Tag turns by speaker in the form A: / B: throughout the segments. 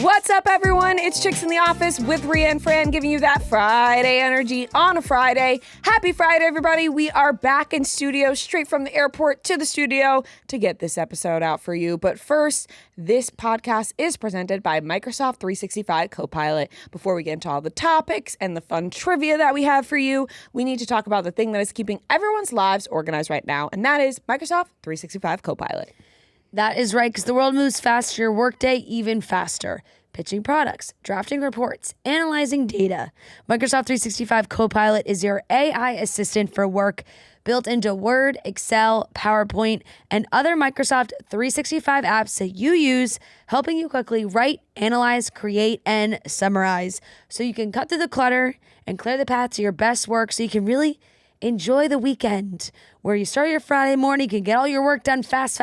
A: What's up, everyone? It's Chicks in the Office with Ria and Fran giving you that Friday energy on a Friday. Happy Friday, everybody. We are back in studio, straight from the airport to the studio to get this episode out for you. But first, this podcast is presented by Microsoft 365 Copilot. Before we get into all the topics and the fun trivia that we have for you, we need to talk about the thing that is keeping everyone's lives organized right now, and that is Microsoft 365 Copilot.
B: That is right, because the world moves faster, your workday even faster. Pitching products, drafting reports, analyzing data. Microsoft 365 Copilot is your AI assistant for work, built into Word, Excel, PowerPoint, and other Microsoft 365 apps that you use, helping you quickly write, analyze, create, and summarize. So you can cut through the clutter and clear the path to your best work so you can really enjoy the weekend, where you start your Friday morning, you can get all your work done fast,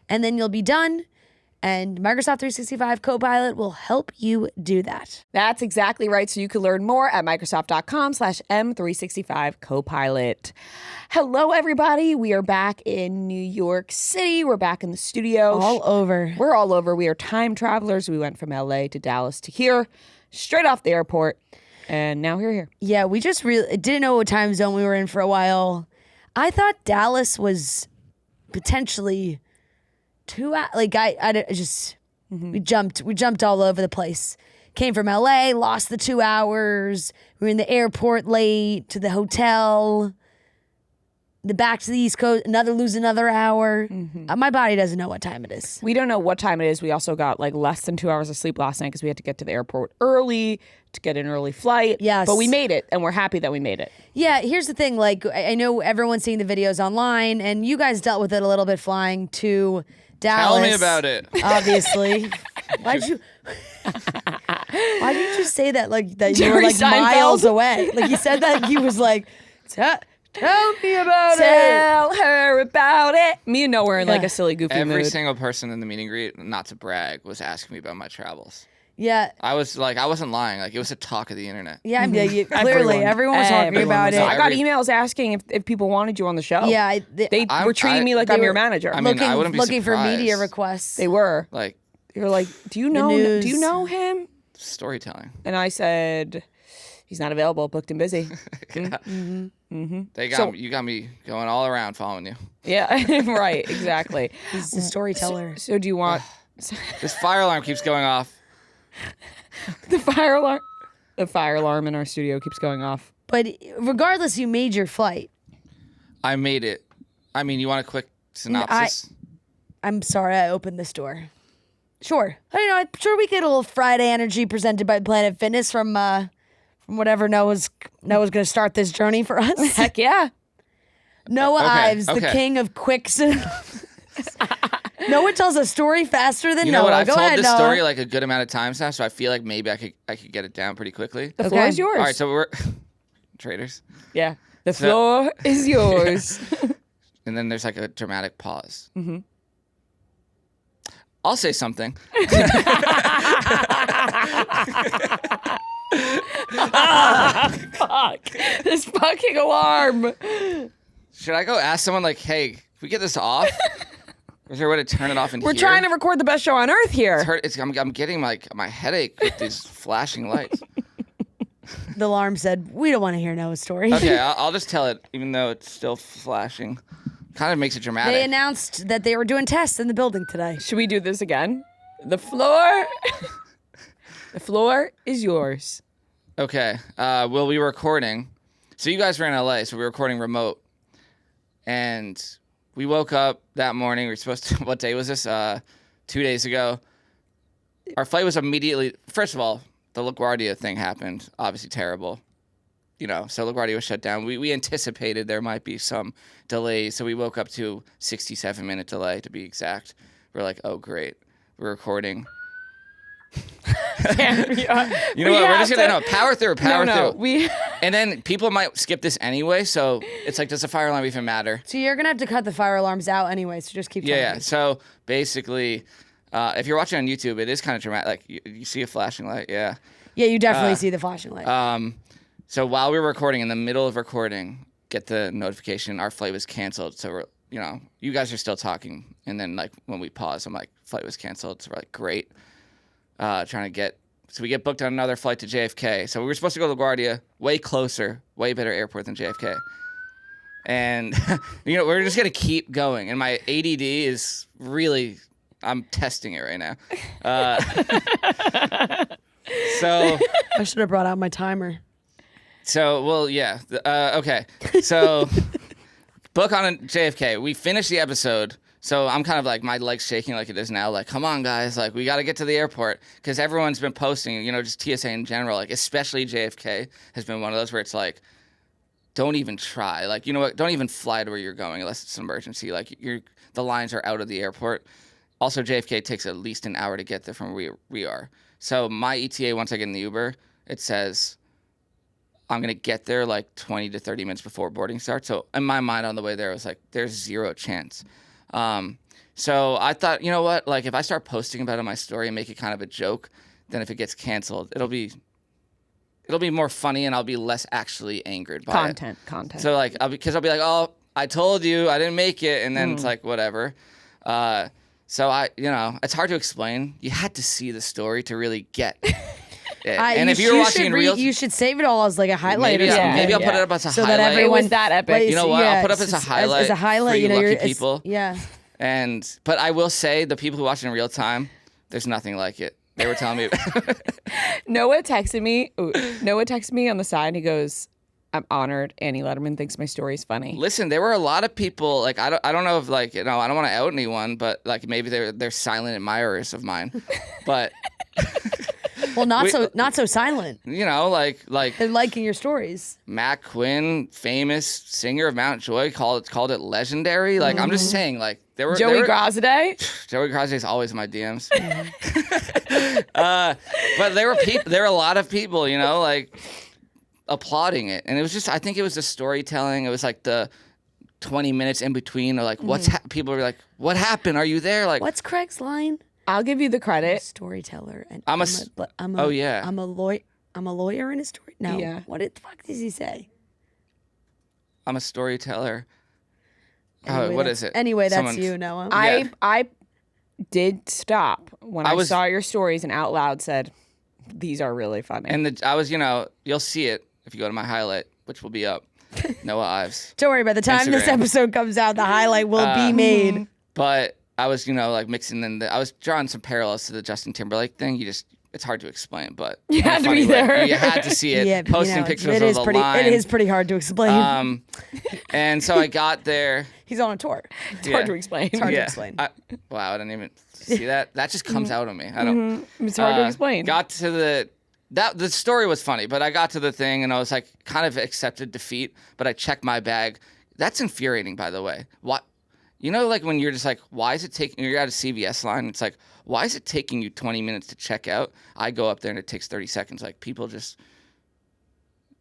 B: and then you'll be done. And Microsoft 365 Copilot will help you do that.
A: That's exactly right. So you can learn more at Microsoft.com/M365Copilot. Hello, everybody. We are back in New York City. We're back in the studio.
B: All over.
A: We're all over. We are time travelers. We went from LA to Dallas to here, straight off the airport. And now we're here.
B: Yeah, we just really didn't know what time zone we were in for a while. I thought Dallas was potentially 2 hours. Like I just we jumped all over the place. Came from LA, lost the 2 hours. We were in the airport late to the hotel. The back to the East Coast, lose another hour. My body doesn't know what time it is.
A: We don't know what time it is. We also got like less than 2 hours of sleep last night because we had to get to the airport early to get an early flight.
B: Yes.
A: But we made it, and we're happy that we made it.
B: Yeah, here's the thing. Like, I know everyone's seeing the videos online, and you guys dealt with it a little bit flying to Dallas.
C: Tell me about it.
B: Obviously. Why'd you just say that like that you were like
A: Seinfeld?
B: miles away? Like you said that he was like, tell me about it.
A: Tell her about it. Me and Noah were in like
B: Yeah.
A: a silly, goofy
C: Every
A: mood.
C: single person in the meet and greet, not to brag, was asking me about my travels.
B: Yeah.
C: I wasn't lying. Like, it was a talk of the internet.
B: Yeah, clearly everyone was talking about it.
A: I got emails asking if people wanted you on the show.
B: Yeah,
A: They were treating me like I'm your manager.
C: I mean, I wouldn't be
B: looking for media
C: surprised.
B: requests.
A: They were.
C: Like,
A: They were like, do you know him?
C: storytelling.
A: And I said, he's not available, booked and busy.
C: You got me going all around following you.
A: Yeah, right, exactly.
B: He's a storyteller.
A: So do you want
C: This fire alarm keeps going off.
A: the fire alarm? The fire alarm in our studio keeps going off.
B: But regardless, you made your flight.
C: I made it. I mean, you want a quick synopsis?
B: I'm sorry I opened this door. Sure. I'm sure we get a little Friday energy presented by Planet Fitness from whatever Noah's going to start this journey for us.
A: Heck yeah.
B: Noah
C: Okay,
B: Ives, the
C: okay.
B: king of quicks. Noah tells a story faster than
C: You know
B: Noah.
C: what? I've
B: Go
C: told
B: ahead,
C: this
B: Noah.
C: story like a good amount of times now, so I feel like maybe I could get it down pretty quickly.
A: The floor is yours.
C: All right, so we're traders.
A: Yeah. The floor is yours.
C: And then there's like a dramatic pause. Mm-hmm. I'll say something.
A: Fuck. This fucking alarm.
C: Should I go ask someone like, hey, can we get this off? Is there a way to turn it off in
A: We're
C: here?
A: trying to record the best show on earth here.
C: I'm getting my headache with these flashing lights.
B: The alarm said, we don't want to hear Noah's story.
C: Okay, I'll just tell it, even though it's still flashing. Kind of makes it dramatic.
B: They announced that they were doing tests in the building today.
A: Should we do this again? The floor. The floor is yours.
C: Okay. Well, we were recording. So you guys were in LA, so we were recording remote. And we woke up that morning. We were supposed to, what day was this? 2 days ago. Our flight was immediately, first of all, the LaGuardia thing happened. Obviously terrible. So LaGuardia was shut down. We anticipated there might be some delays. So we woke up to 67-minute delay, to be exact. We're like, oh, great. We're recording.
A: Yeah,
C: You know what? We're just going to power through.
A: We
C: And then people might skip this anyway, so it's like, does the fire alarm even matter?
B: So you're going to have to cut the fire alarms out anyway, so just keep telling
C: Yeah.
B: me.
C: So basically, if you're watching on YouTube, it is kind of dramatic. Like, you see a flashing light, yeah.
B: Yeah, you definitely see the flashing light.
C: So while we were recording, in the middle of recording, get the notification, our flight was canceled. So we're, you guys are still talking. And then, like, when we pause, I'm like, flight was canceled. So we're like, great. trying to get. So we get booked on another flight to JFK. So we were supposed to go to LaGuardia, way closer, way better airport than JFK. And, we're just going to keep going. And my ADD is really, I'm testing it right now. So.
B: I should have brought out my timer.
C: So, well, yeah. Okay. So, book on JFK. We finished the episode. So I'm kind of like, my legs shaking like it is now. Like, come on, guys. Like, we got to get to the airport. Because everyone's been posting, just TSA in general. Like, especially JFK has been one of those where it's like, don't even try. Like, you know what? Don't even fly to where you're going unless it's an emergency. Like, the lines are out of the airport. Also, JFK takes at least an hour to get there from where we are. So my ETA, once I get in the Uber, it says I'm going to get there like 20 to 30 minutes before boarding starts. So in my mind on the way there, I was like, there's zero chance. So I thought, you know what? Like, if I start posting about it on my story and make it kind of a joke, then if it gets canceled, it'll be more funny and I'll be less actually angered by it.
A: Content.
C: So like, I'll be like, oh, I told you I didn't make it. And then it's like, whatever. So it's hard to explain. You had to see the story to really get it. And if you're watching in real,
B: you should save it all as like a highlight.
C: Maybe I'll put it up as a
B: so
C: highlight.
B: that everyone
A: It was that epic.
C: You know what? I'll put up as a highlight.
B: As a highlight,
C: for
B: you're
C: lucky people.
B: Yeah.
C: But I will say, the people who watch it in real time, there's nothing like it. They were telling me.
A: Noah texted me on the side and he goes, I'm honored Annie Letterman thinks my story is funny.
C: Listen, there were a lot of people, like, I don't know if, like, I don't want to out anyone, but like maybe they're silent admirers of mine. But
B: well, not so silent.
C: Like
B: They're liking your stories.
C: Matt Quinn, famous singer of Mount Joy, called it legendary. Like, I'm just saying, like,
A: Joey Grossaday?
C: Joey Grossaday is always in my DMs. But there were a lot of people, like, applauding it. And it was just, I think it was the storytelling. It was like the 20 minutes in between, or like, people were like, what happened? Are you there? Like,
B: what's Craig's line?
A: I'll give you the credit.
B: Storyteller. And
C: I'm a
B: lawyer. I'm a lawyer in a story. No.
A: Yeah.
B: What the fuck does he say?
C: I'm a storyteller.
B: Anyway,
C: what is it?
B: Anyway, that's you, Noah.
A: I did stop when I saw your stories and out loud said, these are really funny.
C: And I was, you'll see it if you go to my highlight, which will be up. Noah Ives.
B: Don't worry, by the time this episode comes out, the highlight will be made.
C: But I was, like, mixing in I was drawing some parallels to the Justin Timberlake thing. It's hard to explain, but
A: you had to be there.
C: You had to see it.
B: Yeah,
C: posting pictures of the line.
B: It is pretty hard to explain.
C: And so I got there.
B: He's on a tour.
A: It's hard to explain.
B: It's hard to explain.
C: Wow, I didn't even see that. That just comes out of me. I don't.
A: It's hard to explain.
C: Got to the story was funny, but I got to the thing and I was like, kind of accepted defeat. But I checked my bag. That's infuriating, by the way. What? Like when you're just like, why is it taking? You're at a CVS line. It's like, why is it taking you 20 minutes to check out? I go up there and it takes 30 seconds. Like, people just,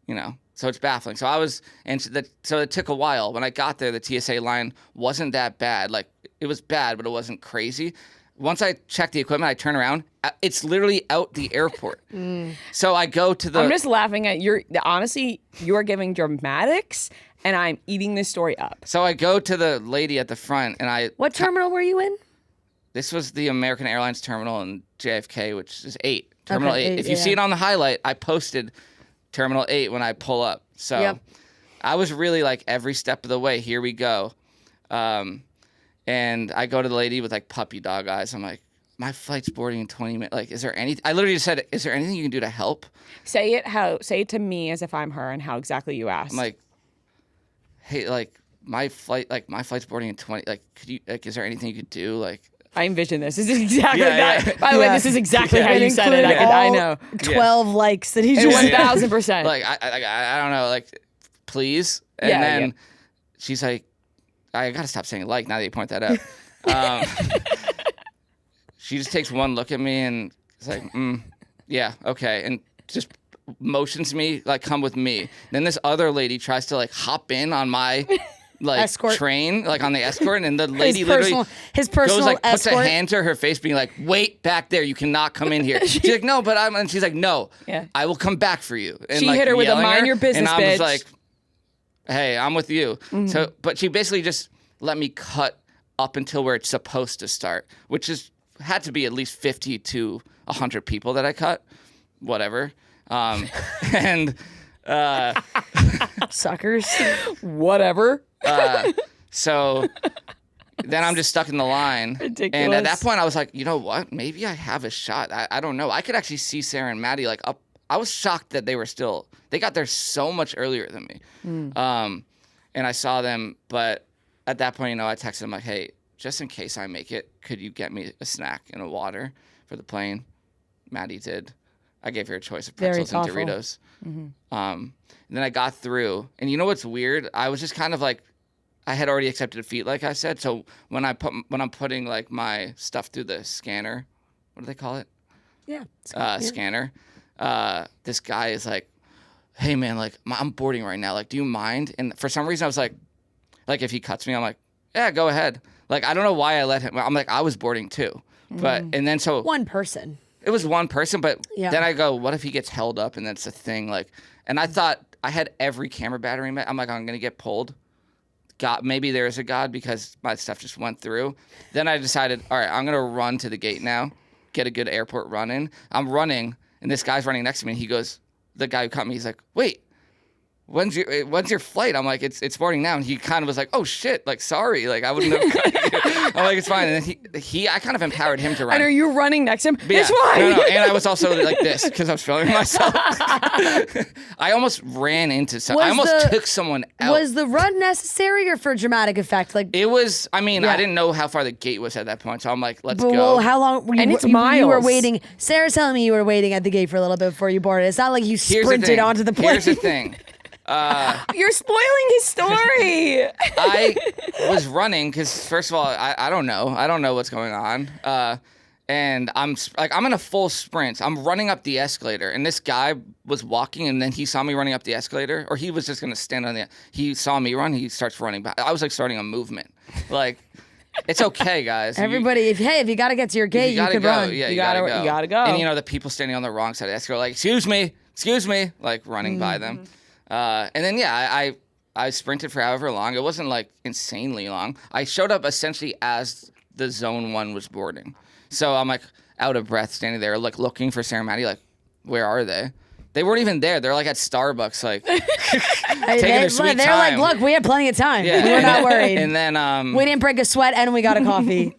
C: So it's baffling. So so it took a while. When I got there, the TSA line wasn't that bad. Like, it was bad, but it wasn't crazy. Once I checked the equipment, I turn around. It's literally out the airport. So I go to the.
A: I'm just laughing at honestly, you are giving dramatics, and I'm eating this story up.
C: So I go to the lady at the front, and
B: What terminal were you in?
C: This was the American Airlines terminal in JFK, which is 8. Terminal 8. If you
B: yeah.
C: see it on the highlight, I posted Terminal 8 when I pull up. So I was really like, every step of the way, here we go. And I go to the lady with like puppy dog eyes. I'm like, my flight's boarding in 20 minutes. Like, I literally just said, is there anything you can do to help?
A: Say it to me as if I'm her and how exactly you asked.
C: I'm like, hey, like, my flight's boarding in 20, like, could you, like, is there anything you could do? Like,
A: I envision this. This is exactly
C: that.
A: Yeah. By the way, this is exactly how you said it. I know.
B: 12 likes that he just
A: 1,000%.
C: Like, I don't know, like, please. And then she's like, I gotta stop saying like now that you point that out. She just takes one look at me and is like, yeah, okay, and just motions me like, come with me. Then this other lady tries to like hop in on my like
B: escort.
C: Train, like on the escort, and the lady
B: his personal
C: goes like
B: escort.
C: puts a hand to her face, being like, wait back there, you cannot come in here. She's like, no, but and she's like, no, I will come back for you. And
A: she
C: like,
A: hit her with a mind your business,
C: and I
A: bitch.
C: was like, hey, I'm with you. So, but she basically just let me cut up until where it's supposed to start, which had to be at least 50 to 100 people that I cut, whatever. And
B: Suckers.
A: Whatever.
C: So then I'm just stuck in the line.
A: Ridiculous.
C: And at that point, I was like, you know what? Maybe I have a shot. I don't know. I could actually see Sarah and Maddie like up. I was shocked that they got there so much earlier than me. And I saw them, but at that point, I texted them like, hey, just in case I make it, could you get me a snack and a water for the plane? Maddie did. I gave her a choice of pretzels and Doritos. And then I got through, and you know what's weird? I was just kind of like, I had already accepted defeat, like I said. So when I'm putting like my stuff through the scanner, what do they call it?
B: Yeah.
C: Scanner. This guy is like, hey man, like I'm boarding right now. Like, do you mind? And for some reason I was like if he cuts me, I'm like, yeah, go ahead. Like, I don't know why I let him. I'm like, I was boarding too. But, and then so.
B: One person.
C: It was one person, but then I go, what if he gets held up and that's a thing? Like, and I thought I had every camera battery met. I'm like, I'm going to get pulled. God, maybe there is a God because my stuff just went through. Then I decided, all right, I'm going to run to the gate now, get a good airport run in. I'm running, and this guy's running next to me, and he goes, the guy who caught me, he's like, wait, when's your flight? I'm like, it's boarding now. And he kind of was like, oh shit, like, sorry, like I wouldn't have cut you. I'm like, it's fine. And then I kind of empowered him to run.
A: And are you running next to him?
C: But
A: it's
C: yeah,
A: fine.
C: No, and I was also like this because I was filming myself. I almost ran into someone. I almost took someone out.
B: Was the run necessary or for dramatic effect? Like,
C: it was. I mean, I didn't know how far the gate was at that point, so I'm like, let's go.
B: Well, how long were you?
A: And it's
B: you were
A: miles.
B: waiting. Sarah's telling me you were waiting at the gate for a little bit before you boarded. It's not like you sprinted onto the plane.
C: Here's the thing.
A: You're spoiling his story.
C: I was running because, first of all, I don't know. I don't know what's going on. And I'm in a full sprint. I'm running up the escalator, and this guy was walking, and then he saw me running up the escalator, or he was just gonna stand on the. He saw me run. He starts running back. I was like starting a movement. Like, it's okay, guys.
B: Everybody, if you gotta get to your gate, you can run.
C: Yeah,
A: You gotta go.
C: And the people standing on the wrong side of the escalator, like, excuse me, like running by them. And then I sprinted for however long. It wasn't like insanely long. I showed up essentially as the zone 1 was boarding. So I'm like out of breath standing there, like looking for Sarah Maddie, like, where are they? They weren't even there. They're like at Starbucks, like taking their sweet
B: They're
C: time.
B: like, look, we have plenty of time.
C: Yeah.
B: We're not worried.
C: And then
B: we didn't break a sweat and we got a coffee.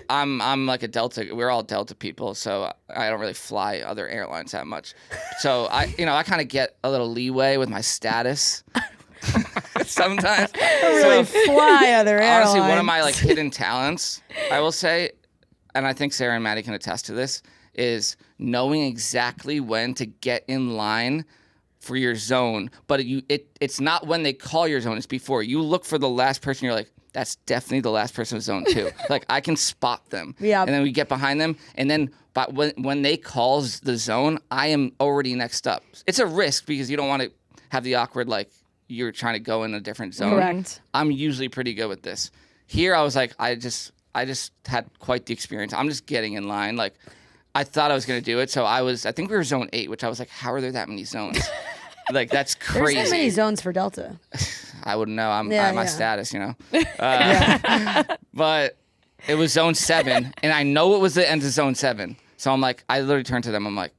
C: I'm like a Delta. We're all Delta people, so I don't really fly other airlines that much. So I kind of get a little leeway with my status sometimes.
B: Really fly other airlines.
C: Honestly, one of my like hidden talents, I will say, and I think Sarah and Maddie can attest to this, is knowing exactly when to get in line for your zone. But it's not when they call your zone, it's before. You look for the last person, you're like, that's definitely the last person in zone 2. Like, I can spot them.
B: Yeah.
C: And then we get behind them, and then but when they calls the zone, I am already next up. It's a risk because you don't want to have the awkward, like, you're trying to go in a different zone.
B: Correct.
C: I'm usually pretty good with this. Here, I was like, I just had quite the experience. I'm just getting in line. Like, I thought I was going to do it. So I think we were zone 8, which I was like, how are there that many zones? Like, that's crazy.
B: There's so many zones for Delta.
C: I wouldn't know. I'm my status, But it was zone 7, and I know it was the end of zone 7. So I'm like, I literally turned to them. I'm like,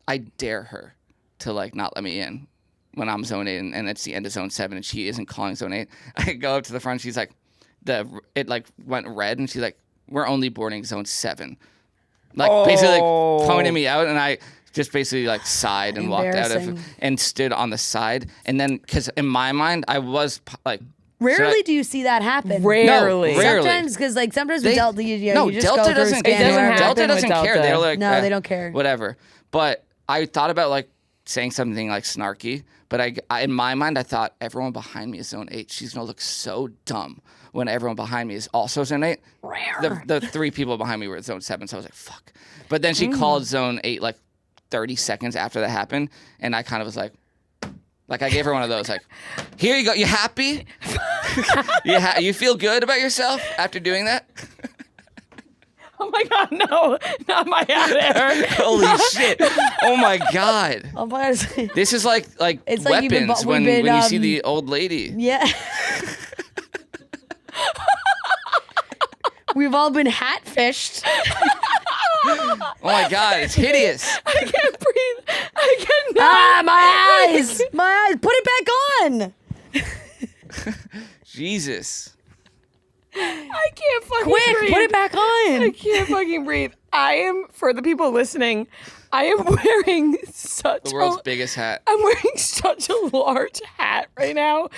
C: I dare her to like not let me in when I'm zone 8, and it's the end of zone 7, and she isn't calling zone 8. I go up to the front. She's like, it like went red, and she's like, we're only boarding zone 7. Like, basically like pointing me out, and I just basically like sighed and walked out and stood on the side. And then, because in my mind, I was like,
B: Rarely do you see that happen.
A: Rarely.
C: No, rarely.
B: Sometimes, because like sometimes with Delta, you just
C: Delta
B: go
C: doesn't
B: through
C: care.
A: happen
C: Delta doesn't
A: with
C: care.
A: Delta.
C: They're like,
B: No, they don't care.
C: Whatever. But I thought about like saying something like snarky, but I in my mind I thought everyone behind me is zone 8. She's gonna look so dumb when everyone behind me is also zone 8.
B: Rare.
C: The 3 people behind me were at zone 7, so I was like, fuck. But then she called zone 8 like 30 seconds after that happened, and I kind of was like I gave her one of those, like, here you go. You happy? You feel good about yourself after doing that?
A: Oh my God, no, not my hat hair.
C: Holy shit. Oh my God.
B: I'm about to say,
C: This is like
B: It's like
C: weapons when you see the old lady.
B: yeah. We've all been hat fished.
C: Oh my God, it's hideous.
A: I can't breathe. I cannot.
B: My eyes. My eyes. Put it back on.
C: Jesus.
A: I can't fucking
B: Quick,
A: breathe.
B: put it back
A: I
B: on.
A: can't fucking breathe. I am, for the people listening, I am wearing such
C: The world's biggest hat.
A: I'm wearing such a large hat right now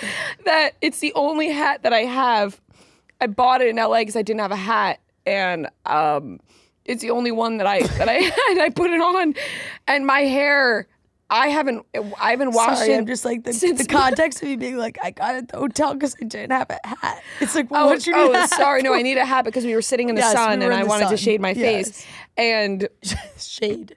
A: that it's the only hat that I have. I bought it in LA because I didn't have a hat, and it's the only one that I had. I put it on, and my hair. I haven't washed
B: Sorry,
A: it.
B: I'm just like the
A: since-
B: context of me being like, I got at the hotel because I didn't have a hat. It's like, well,
A: Oh,
B: what you need a hat
A: sorry. No,
B: for?
A: I need a hat because we were sitting in the
B: Yes,
A: sun
B: we were
A: and
B: in
A: I
B: the
A: wanted to
B: sun.
A: shade my
B: Yes.
A: face. And
B: Shade.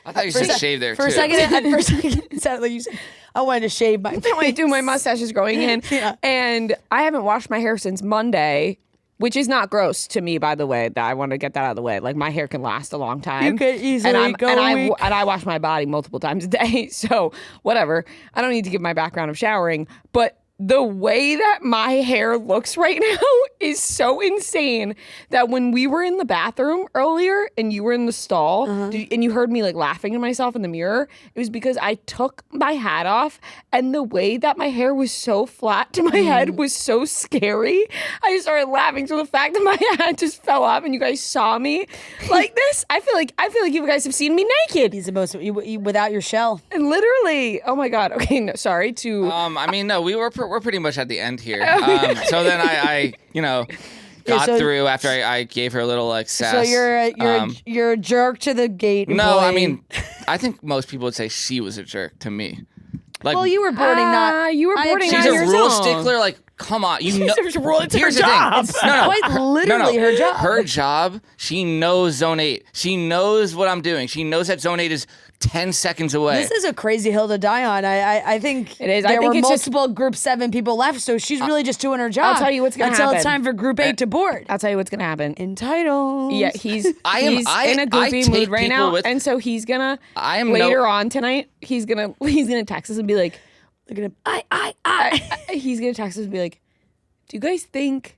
C: I thought you said shave there
B: For
C: too.
B: a second, it sounded like you said, I wanted to shave my face.
A: I do, my mustache is growing in.
B: Yeah.
A: And I haven't washed my hair since Monday, which is not gross to me, by the way. That I want to get that out of the way. Like, my hair can last a long time.
B: You could easily go a week.
A: And I wash my body multiple times a day. So whatever. I don't need to give my background of showering, but the way that my hair looks right now is so insane that when we were in the bathroom earlier and you were in the stall and you heard me like laughing to myself in the mirror, it was because I took my hat off and the way that my hair was so flat to my head was so scary. I started laughing. So the fact that my hat just fell off and you guys saw me like this, I feel like you guys have seen me naked.
B: He's the most, you, without your shell.
A: And literally, oh my God. Okay, no, sorry to...
C: I mean, no, we're pretty much at the end here. So then I got
B: so-
C: through after I gave her a little like sass.
B: So you're a jerk to the gate.
C: No, I
B: employee.
C: mean, I think most people would say she was a jerk to me. Like,
B: Well, you were boarding not.
A: you were boarding
C: she's
A: on
C: a
A: your
C: rule
A: own.
C: stickler. Like, come on, you know.
A: It's her
C: Here's the
A: job.
C: thing. No,
B: Quite literally her job.
C: Her job. She knows Zone 8. She knows what I'm doing. She knows that Zone 8 is 10 seconds away.
B: This is a crazy hill to die on. I think
A: It is. I
B: There
A: think
B: were
A: it's just-
B: multiple Group 7 people left, so she's really just doing her job.
A: I'll tell you what's gonna
B: until it's
A: happen.
B: time for Group 8 to board.
A: I'll tell you what's gonna happen.
B: Entitled.
A: Yeah, he's in a
C: I
A: goofy
C: take
A: mood right
C: people
A: now,
C: with-
A: and so he's gonna
C: I am
A: later on tonight. He's gonna text us and be like,
B: Look at him.
A: he's gonna text us and be like, do you guys think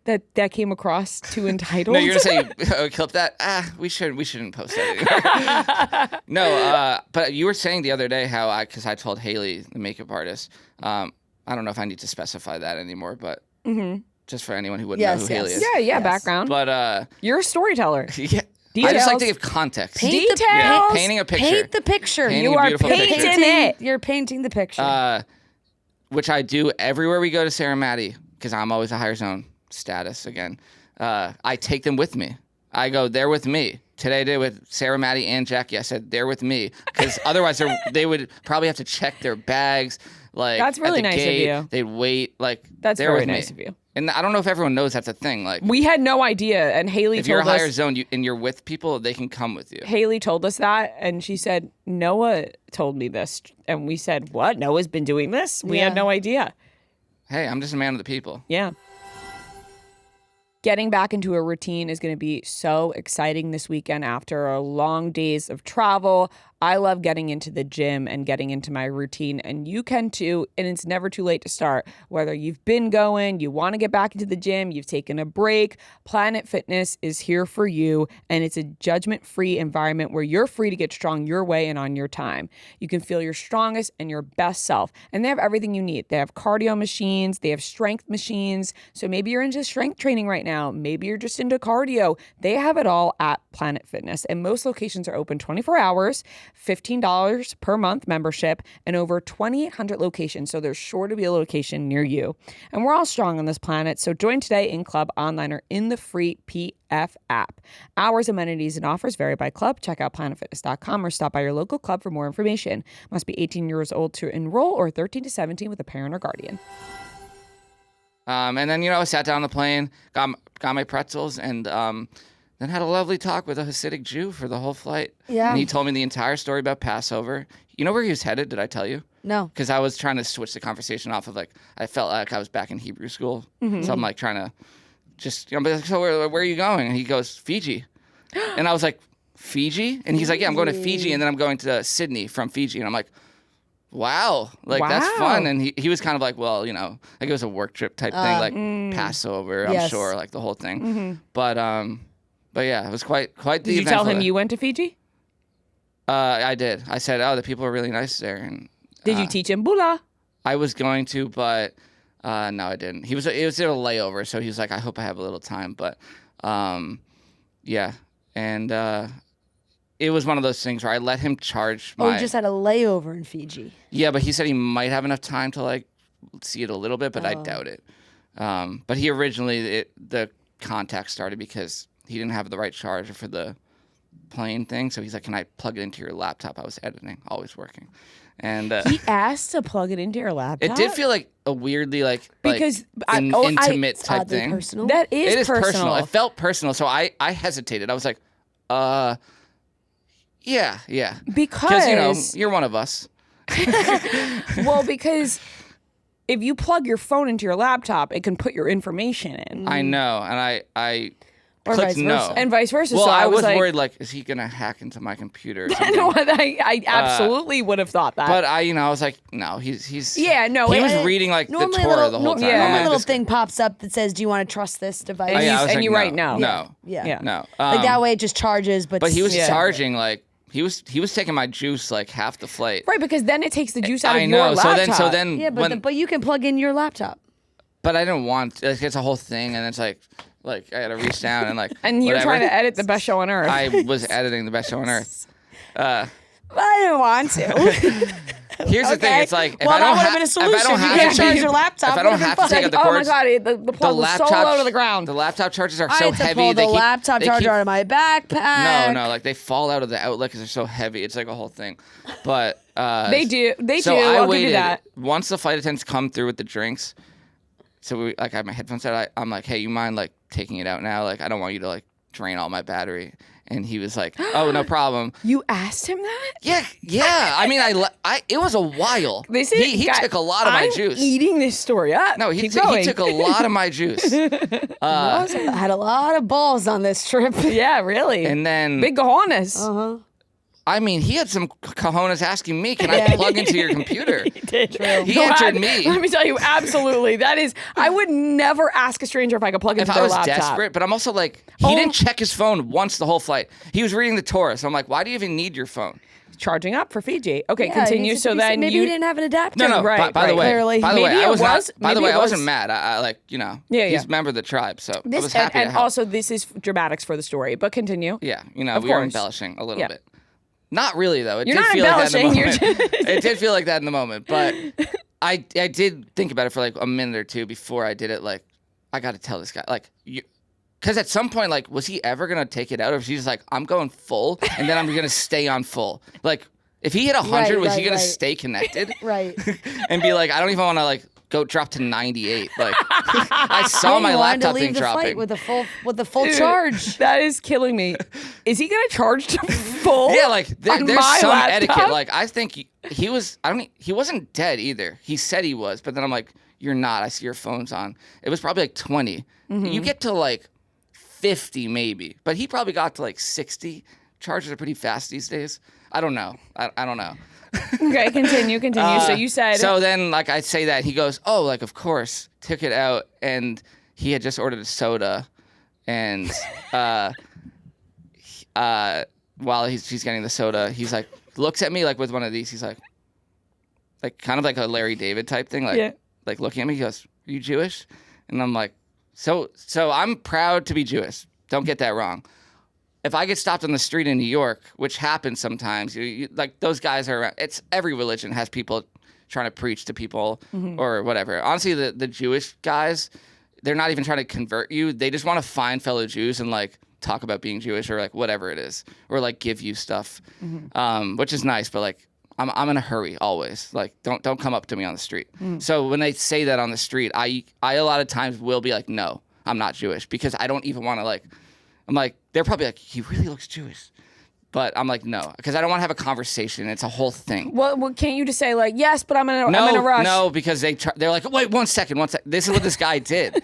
A: that came across too entitled?
C: No, you're gonna say clip that. We shouldn't post that anymore. No, but you were saying the other day how because I told Haley, the makeup artist. I don't know if I need to specify that anymore, but just for anyone who wouldn't know who Haley is.
A: yeah,
B: Yes.
A: background.
C: But
A: You're a storyteller.
C: yeah, I just like to
A: Details.
C: give context.
A: Details.
C: Yeah, painting a picture.
B: Paint the picture.
C: Painting
B: You
C: a
B: are
C: beautiful
B: painting
C: picture.
B: it. You're painting the picture.
C: Which I do everywhere we go to Tara Maddie because I'm always a higher zone status again. I take them with me. I go, they're with me. Today I did with Sarah, Maddie, and Jackie. I said, they're with me because otherwise they would probably have to check their bags. Like
A: That's really
C: at the
A: nice of
C: gate.
A: you.
C: They'd wait. Like
A: That's
C: they're
A: very
C: with
A: nice
C: me.
A: of you.
C: And I don't know if everyone knows that's a thing. Like
A: We had no idea, and Haley
C: if you're a
A: told
C: higher
A: us.
C: zone and you're with people, they can come with you.
A: Haley told us that, and she said Noah told me this, and we said, "What? Noah's been doing this? We had
B: Yeah.
A: no idea."
C: Hey, I'm just a man of the people.
A: Yeah. Getting back into a routine is going to be so exciting this weekend after a long days of travel. I love getting into the gym and getting into my routine, and you can too, and it's never too late to start. Whether you've been going, you want to get back into the gym, you've taken a break, Planet Fitness is here for you, and it's a judgment-free environment where you're free to get strong your way and on your time. You can feel your strongest and your best self, and they have everything you need. They have cardio machines, they have strength machines, so maybe you're into strength training right now, maybe you're just into cardio. They have it all at Planet Fitness, and most locations are open 24 hours, $15 per month membership, and over 2,800 locations, so there's sure to be a location near you. And we're all strong on this planet, so join today in club, online, or in the free PF app. Hours, amenities, and offers vary by club. Check out planetfitness.com or stop by your local club for more information. Must be 18 years old to enroll or 13 to 17 with a parent or guardian.
C: And then, I sat down on the plane, got my pretzels, and then had a lovely talk with a Hasidic Jew for the whole flight.
B: Yeah.
C: And he told me the entire story about Passover. You know where he was headed? Did I tell you?
B: No.
C: Because I was trying to switch the conversation off of I felt like I was back in Hebrew school. So I'm trying to just, be like, so where are you going? And he goes, Fiji. And I was like, Fiji? And he's like, yeah, I'm going to Fiji, and then I'm going to Sydney from Fiji. And I'm like, wow, that's
A: Wow.
C: fun. And he was kind of like, well, like it was a work trip type thing, like Passover, I'm
B: Yes.
C: sure, like the whole thing. But But yeah, it was quite the
A: Did you tell him
C: eventful-
A: you went to Fiji?
C: I did. I said, "Oh, the people are really nice there." And
A: Did you teach him bula?
C: I was going to, but no, I didn't. It was a layover, so he was like, "I hope I have a little time." But yeah, and it was one of those things where I let him charge my.
B: Oh, you just had a layover in Fiji.
C: Yeah, but he said he might have enough time to like see it a little bit, but I doubt it. But he originally the contact started because he didn't have the right charger for the plane thing, so he's like, "Can I plug it into your laptop?" I was editing, always working, and
A: He asked to plug it into your laptop.
C: it did feel like a weirdly
A: Because
C: intimate
B: It's
C: type
B: oddly
C: thing.
B: personal.
A: That
C: It is
A: personal.
C: It felt personal, so I hesitated. I was like, yeah, because you're one of us.
A: Well, because if you plug your phone into your laptop, it can put your information in.
C: I know, and I
B: Or
C: clicked
B: vice
C: no.
B: versa.
A: And vice versa.
C: Well,
A: so
C: I was
A: like,
C: worried, like, is he gonna hack into my computer? Or
A: I
C: something?
A: know, I absolutely would have thought that.
C: But I was like, no, he's.
A: Yeah, no,
C: He was
A: it-
C: reading like the
B: Normally,
C: Torah the whole time.
A: yeah.
C: I'm
B: Normally,
C: like,
B: a little
C: this-
B: thing pops up that says, "Do you want to trust this device?"
A: And
C: I was
A: and
C: like,
A: you write no.
C: no,
B: Yeah.
C: no.
B: Like that way, it just charges.
C: But he was
A: Yeah.
C: charging like he was taking my juice like half the flight.
A: Right, because then it takes the juice out of
C: I
A: your
C: know.
A: laptop.
C: So then
B: Yeah, but but you can plug in your laptop.
C: But I didn't want. Like, it's a whole thing, and it's like I gotta reach down and like.
A: and you're
C: whatever.
A: trying to edit the best show on earth.
C: I was editing the best show on earth.
B: I didn't want to.
C: Here's the thing.
B: Okay.
C: It's like if
B: Well,
C: I
B: that
C: don't
B: would've
C: ha-
B: been a
C: if I
B: solution.
C: don't
B: You
C: have
B: can't
C: to
B: charge
C: take-
B: your laptop.
C: If I don't
B: Would've been
C: have to
B: fun.
C: take out the
A: oh my
C: cords,
A: god, the plug was so low to the ground.
C: The laptop chargers are
B: I
C: so
B: had to
C: heavy.
B: pull
C: they
B: the
C: keep,
B: laptop
C: they
B: charger
C: keep-
B: out of my backpack.
C: No, like they fall out of the outlet because they're so heavy. It's like a whole thing. But
A: They do.
C: so
A: do.
C: I
A: I'll
C: waited.
A: give you that.
C: Once the flight attendants come through with the drinks, so I had my headphones out. I'm like, hey, you mind like taking it out now? Like I don't want you to like drain all my battery. And he was like, oh, no problem.
A: You asked him that?
C: Yeah. I mean, it was a while.
A: This is,
C: He
A: guys,
C: took a lot of my
A: I'm
C: juice.
A: eating this story up.
C: No, he
A: Keep going.
C: took a lot of my juice.
B: I had a lot of balls on this trip.
A: Yeah, really.
C: And then,
A: Big cojones.
C: I mean, he had some cojones asking me, can I plug into your computer?
A: He did.
C: He answered me.
A: Let me tell you, absolutely. That is, I would never ask a stranger if I could plug into
C: If
A: their
C: I was
A: laptop.
C: desperate, but I'm also like, he didn't check his phone once the whole flight. He was reading the Torah. So I'm like, why do you even need your phone?
A: Charging up for Fiji. Okay,
B: Yeah,
A: continue.
B: he's-
A: So
B: he's-
A: then
B: maybe
A: you
B: he didn't have an adapter.
C: No.
A: Right,
C: by the
A: right.
C: way,
B: Clearly.
C: by the way,
A: Maybe
C: I
A: it
C: was
A: was-
C: not. By the
A: maybe
C: way,
A: it
C: I wasn't
A: was-
C: mad. I like,
A: Yeah,
C: he's
A: yeah.
C: a member of the tribe, so I
A: This
C: was happy to
A: and
C: help.
A: also this is dramatics for the story, but continue.
C: Yeah, we
A: Of
C: were
A: course.
C: embellishing a little
A: Yeah.
C: bit. Not really though. It
A: You're
C: did
A: not
C: feel like that in the
A: embellishing,
C: moment.
A: you're
C: It did feel like that in the moment, but I did think about it for like a minute or two before I did it. Like, I got to tell this guy, like, because at some point, like, was he ever gonna take it out, or was he just like, I'm going full, and then I'm gonna stay on full? Like, if he hit 100, was he gonna
B: right.
C: stay connected
B: Right.
C: and be like, I don't even want to like go drop to 98? Like, I saw my
B: He wanted to
C: laptop
B: leave
C: thing
B: the flight
C: dropping.
B: with a full
A: Dude,
B: charge.
A: That is killing me. Is he gonna charge to full?
C: Yeah, like
A: on
C: there's
A: my
C: some
A: laptop?
C: etiquette. Like I think he was. He wasn't dead either. He said he was, but then I'm like, you're not. I see your phone's on. It was probably like 20.
A: Mm-hmm.
C: You get to like 50 maybe, but he probably got to like 60. Chargers are pretty fast these days. I don't know. I don't know.
A: Okay, continue. So you said.
C: So then, like I say that he goes, oh, like of course, took it out, and he had just ordered a soda, and while she's getting the soda, he's like looks at me like with one of these. He's like kind of like a Larry David type thing, like
A: Yeah.
C: like looking at me. He goes, "Are you Jewish?" And I'm like, so I'm proud to be Jewish. Don't get that wrong. If I get stopped on the street in New York, which happens sometimes, like those guys are around. It's every religion has people trying to preach to people or whatever. Honestly, the Jewish guys, they're not even trying to convert you. They just want to find fellow Jews and like talk about being Jewish or like whatever it is, or like give you stuff, which is nice. But like I'm in a hurry always. Like don't come up to me on the street. So when they say that on the street, I a lot of times will be like, no, I'm not Jewish, because I don't even want to like. I'm like, they're probably like, he really looks Jewish. But I'm like, no, because I don't want to have a conversation. It's a whole thing.
A: well, can't you just say like, yes, but I'm in a rush?
C: No, because they're like, wait, one second. This is what this guy did.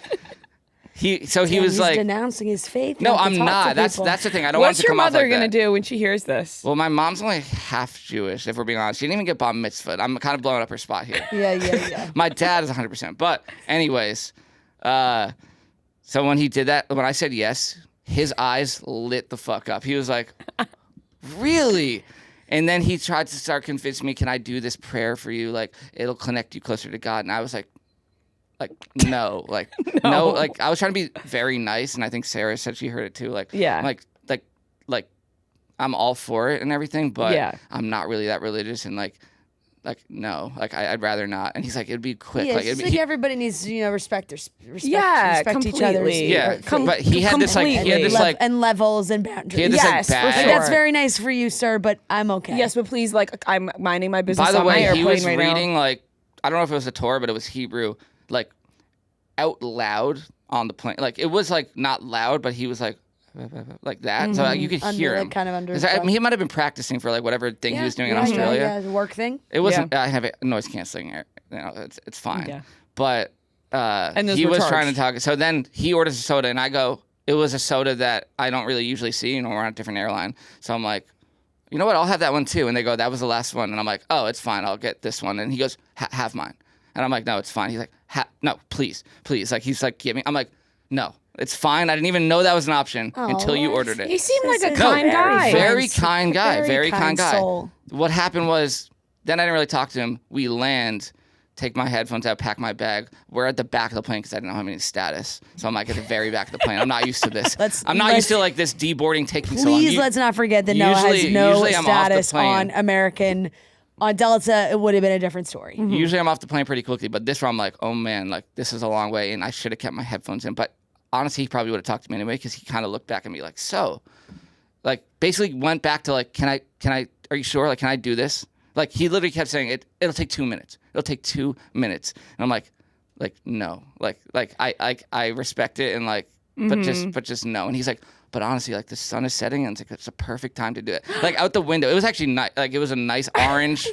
C: He was
B: He's
C: like,
B: denouncing his faith.
C: no,
B: not to
C: I'm
B: talk to
C: not. That's
B: people.
C: the thing. I don't
A: What's
C: want it to
A: your
C: come off
A: mother
C: like
A: gonna
C: that.
A: do when she hears this?
C: Well, my mom's only half Jewish, if we're being honest. She didn't even get bar mitzvahed. I'm kind of blowing up her spot here.
B: Yeah.
C: My dad is 100%. But anyways, so when he did that, when I said yes, his eyes lit the fuck up. He was like, really? And then he tried to start convincing me, can I do this prayer for you? Like, it'll connect you closer to God. And I was like, no. Like, no. Like, I was trying to be very nice. And I think Sarah said she heard it too. Like,
A: Yeah.
C: like, I'm all for it and everything, but
A: Yeah.
C: I'm not really that religious. And like, no, like I'd rather not. And he's like, it'd be quick.
B: Yeah,
C: Like,
B: it's
C: it'd
B: like
C: be,
B: everybody needs to, respect each other's.
A: completely.
C: yeah. But he had this like,
B: and levels and boundaries.
C: he had this
A: Yes,
C: like
A: for
C: bad.
A: sure.
B: That's very nice for you, sir, but I'm okay.
A: Yes, but please, like, I'm minding my business
C: By the
A: on my
C: way,
A: airplane
C: he was
A: right
C: reading
A: now.
C: like, I don't know if it was a Torah, but it was Hebrew, like out loud on the plane. Like it was like not loud, but he was like that. So you could hear him.
B: kind of under.
C: He might have been practicing for like whatever thing he was doing in Australia.
B: Yeah, the work thing.
C: It wasn't. I have a noise canceling. It's fine.
A: Yeah.
C: But
A: And those
C: he
A: were
C: was
A: charged.
C: trying to talk. So then he orders a soda, and I go, it was a soda that I don't really usually see. We're on a different airline, so I'm like, you know what? I'll have that one too. And they go, that was the last one, and I'm like, oh, it's fine. I'll get this one. And he goes, have mine. And I'm like, no, it's fine. He's like, no, please. Like he's like, give me. I'm like, no. It's fine. I didn't even know that was an option until you ordered it.
A: He seemed like a
B: This is
A: kind
B: very
A: guy.
C: Very kind guy. Very kind guy.
B: soul.
C: What happened was, then I didn't really talk to him. We land, take my headphones out, pack my bag. We're at the back of the plane because I didn't know how many status. So I'm like at the very back of the plane. I'm not used to this. I'm not used to like this deboarding taking so long.
B: Please let's not forget that Noah has no
C: usually I'm off the
B: status
C: plane.
B: on American. On Delta, it would have been a different story.
C: Usually I'm off the plane pretty quickly, but this one I'm like, oh man, like this is a long way, and I should have kept my headphones in. But honestly, he probably would have talked to me anyway because he kind of looked back at me like, so, like basically went back to like, can I? Are you sure? Like, can I do this? Like he literally kept saying it'll take 2 minutes. It'll take 2 minutes, and I'm like no, like I respect it and like, but just no. And he's like, but honestly, like the sun is setting, and it's a perfect time to do it. Like out the window, it was actually nice. Like it was a nice orange,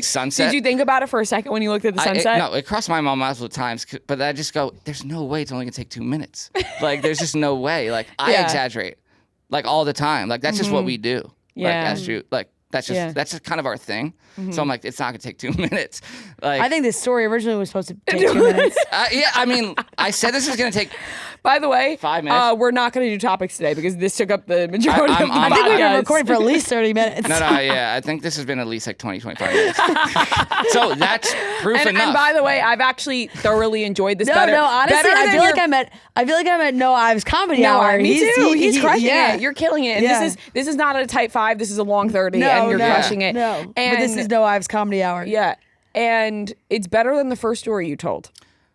C: sunset.
A: Did you think about it for a second when you looked at the sunset?
C: No, it crossed my mind multiple times, but I just go, there's no way it's only gonna take 2 minutes. Like there's just no way. Like I exaggerate, like all the time. Like that's just what we do.
A: Yeah.
C: That's just kind of our thing. So I'm like, it's not gonna take 2 minutes. Like
B: I think this story originally was supposed to take 2 minutes.
C: yeah, I mean, I said this was gonna take.
A: By the way,
C: 5 minutes.
A: We're not going to do topics today because this took up the majority of the
B: I think we've been
A: podcast.
B: recording for at least 30 minutes.
C: No, yeah, I think this has been at least like 20, 25 minutes. So that's proof enough.
A: And by the way, I've actually thoroughly enjoyed this
B: No,
A: better.
B: honestly,
A: better
B: I
A: than
B: feel
A: your-
B: like I'm at Noah Ives Comedy
A: No,
B: Hour.
A: me too. He's crushing
B: yeah.
A: it. You're killing it. And
B: Yeah.
A: this is not a type 5. This is a long 30, and you're crushing it.
B: No,
A: and
B: but this is Noah Ives Comedy Hour.
A: Yeah, and it's better than the first story you told.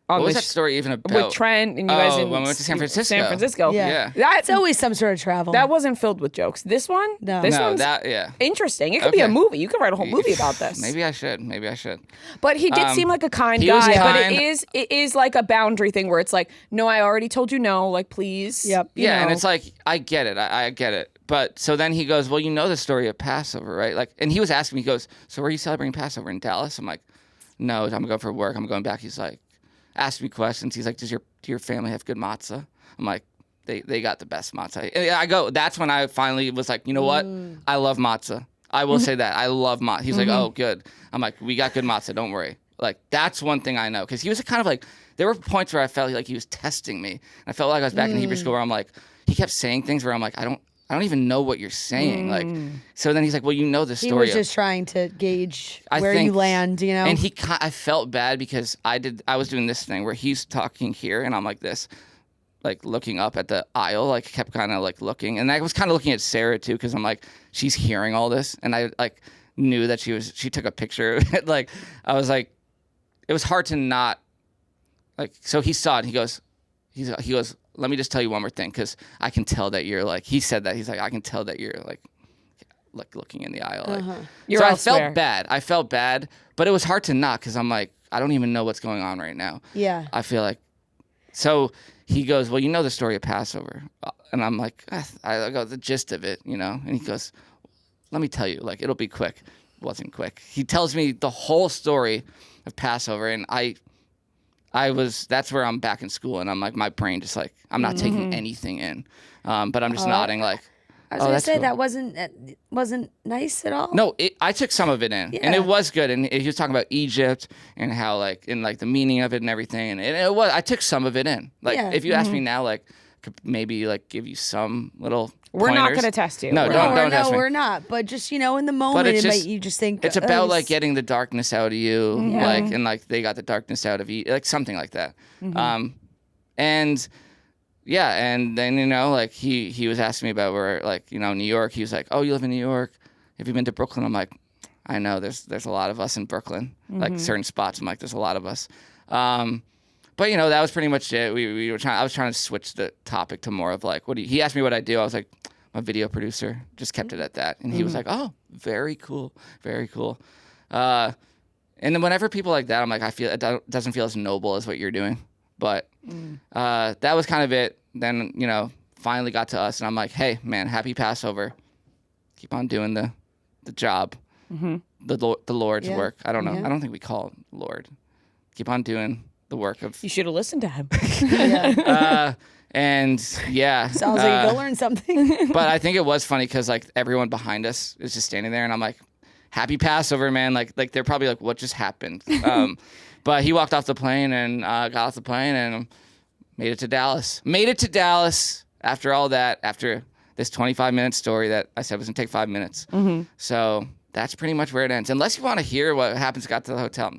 C: What was that story even about?
A: With Trent and you guys in
C: when we went to San Francisco.
B: Yeah.
C: Yeah.
B: It's always some sort of travel.
A: That wasn't filled with jokes. This one?
B: No.
A: This
C: No,
A: one's
C: yeah.
A: interesting. It could be a
C: Okay.
A: movie. You could write a whole movie about this.
C: Maybe I should.
A: But he did seem like a kind
C: he was
A: guy. But
C: kind.
A: it is like a boundary thing where it's like, no, I already told you no. Like, please.
B: Yep.
C: Yeah, and
A: know.
C: it's like, I get it. I get it. But so then he goes, well, you know the story of Passover, right? Like, and he was asking me, he goes, so where are you celebrating Passover, in Dallas? I'm like, no, I'm going to go for work. I'm going back. He's like, asked me questions. He's like, do your family have good matzah? I'm like, they got the best matzah. And I go, that's when I finally was like, you know what? I love matzah. I will say that. I love matzah. He's like, oh, good. I'm like, we got good matzah. Don't worry. Like, that's one thing I know. Because he was kind of like, there were points where I felt like he was testing me. I felt like I was back in Hebrew school where I'm like, he kept saying things where I'm like, I don't even know what you're saying. Like, so then he's like, well, you know the story.
B: He was just trying to gauge
C: I
B: where
C: think-
B: you land, you know?
C: And I felt bad because I was doing this thing where he's talking here and I'm like this, like looking up at the aisle, like kept kind of like looking. And I was kind of looking at Sarah too, because I'm like, she's hearing all this. And I like knew that she took a picture of it. Like, I was like, it was hard to not like, so he saw it. He goes, let me just tell you one more thing, because I can tell that you're like, he said that, he's like, I can tell that you're like looking in the aisle. Like,
A: You're
C: so
A: elsewhere.
C: I felt bad, but it was hard to not, because I'm like, I don't even know what's going on right now.
B: Yeah.
C: I feel like, so he goes, well, you know the story of Passover. And I'm like, I go, the gist of it, you know? And he goes, let me tell you, like, it'll be quick. It wasn't quick. He tells me the whole story of Passover, and that's where I'm back in school, and I'm like, my brain just like, I'm not taking anything in. But I'm just nodding like,
B: I was going to
C: that's
B: say
C: cool.
B: that wasn't nice at all.
C: No, I took some of it in, and it was good. And he was talking about Egypt and how like, and like the meaning of it and everything. And it was, I took some of it in. Like,
B: Yeah.
C: if you ask me now, like, could maybe like give you some little
A: We're not
C: pointers.
A: going to test you.
C: No,
A: We're
C: don't
A: not.
C: test me.
B: we're not. But just, in the moment, you just think
C: it's about like getting the darkness out of you, like, and like they got the darkness out of you, like something like that. And yeah, and then like he was asking me about where, like, New York. He was like, "Oh, you live in New York? Have you been to Brooklyn?" I'm like, "I know. There's a lot of us in Brooklyn, like certain spots. I'm like, there's a lot of us." But that was pretty much it. We were trying. I was trying to switch the topic to more of like, he asked me what I do. I was like, I'm a video producer. Just kept it at that. And he was like, oh, very cool, very cool. And then whenever people like that, I'm like, I feel it doesn't feel as noble as what you're doing. But that was kind of it. Then finally got to us, and I'm like, hey man, happy Passover. Keep on doing the job, the Lord's work. I don't know. I don't think we call it Lord. Keep on doing the work of.
A: You should have listened to him.
C: And yeah,
B: sounds like you go learn something.
C: But I think it was funny because like everyone behind us is just standing there, and I'm like, happy Passover, man. Like they're probably like, what just happened? But he walked off the plane and got off the plane and made it to Dallas. Made it to Dallas after all that, after this 25-minute story that I said was going to take 5 minutes. So that's pretty much where it ends. Unless you want to hear what happens, got to the hotel.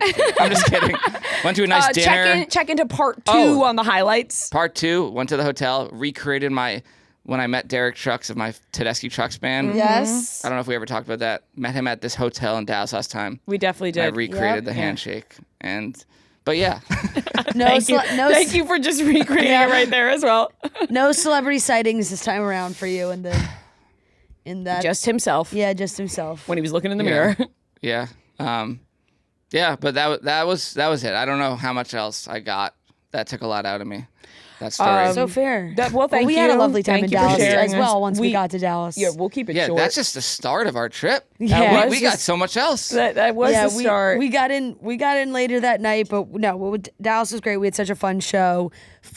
C: I'm just kidding. Went to a nice dinner.
A: Check into part 2 on the highlights.
C: Part 2, went to the hotel, recreated when I met Derek Trucks of my Tedeschi Trucks band.
B: Yes.
C: I don't know if we ever talked about that. Met him at this hotel in Dallas last time.
A: We definitely did.
C: I recreated the handshake. But yeah.
A: Thank you for just recreating it right there as well.
B: No celebrity sightings this time around for you in that.
A: Just himself.
B: Yeah, just himself.
A: When he was looking in the mirror.
C: Yeah. Yeah, but that was it. I don't know how much else I got. That took a lot out of me. That story.
B: So fair.
A: Thank
B: we
A: you.
B: had a lovely time
A: Thank
B: in
A: you for
B: Dallas
A: sharing
B: as well once we got to Dallas.
A: Yeah, we'll keep it short.
C: That's just the start of our trip.
B: Yeah.
C: We got so much else.
A: That was the start.
B: We got in later that night, but no, Dallas was great. We had such a fun show.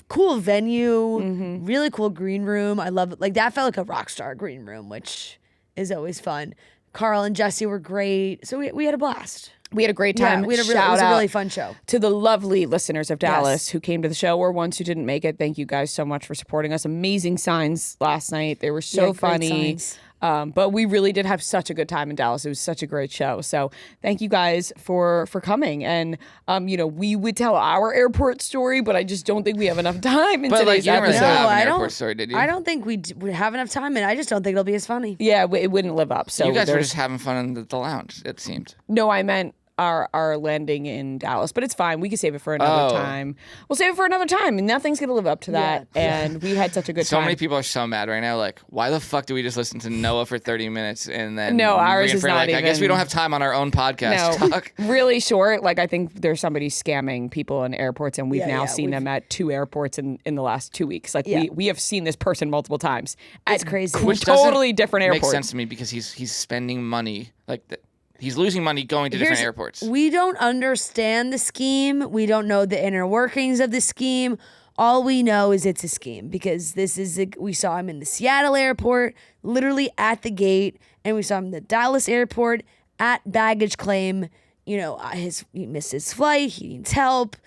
B: Cool venue, really cool green room. I love it. Like that felt like a rock star green room, which is always fun. Carl and Jessi were great. So we had a blast.
A: We had a great time.
B: Yeah, it was a really fun show.
A: To the lovely listeners of Dallas who came to the show or ones who didn't make it. Thank you guys so much for supporting us. Amazing signs last night. They were so funny. But we really did have such a good time in Dallas. It was such a great show. So thank you guys for coming. And we would tell our airport story, but I just don't think we have enough time in today's
C: you didn't really
A: episode.
C: have an airport story, did you?
B: I don't think we have enough time, and I just don't think it'll be as funny.
A: Yeah, it wouldn't live up. So
C: you guys were just having fun in the lounge, it seemed.
A: No, I meant our landing in Dallas, but it's fine. We can save it for another time. We'll save it for another time, and nothing's gonna live up to that. Yeah. And we had such a good time.
C: So many people are so mad right now. Like, why the fuck do we just listen to Noah for 30 minutes and then
A: ours is not
C: I guess we don't have time on our own podcast to talk.
A: Really short. Like I think there's somebody scamming people in airports, and we've now seen them at 2 airports in the last 2 weeks. Like we have seen this person multiple times.
B: It's crazy.
A: Which totally different airports.
C: Makes sense to me because he's spending money he's losing money going to different airports.
B: We don't understand the scheme. We don't know the inner workings of the scheme. All we know is it's a scheme because we saw him in the Seattle airport, literally at the gate, and we saw him in the Dallas airport at baggage claim. He missed his flight. He needs help,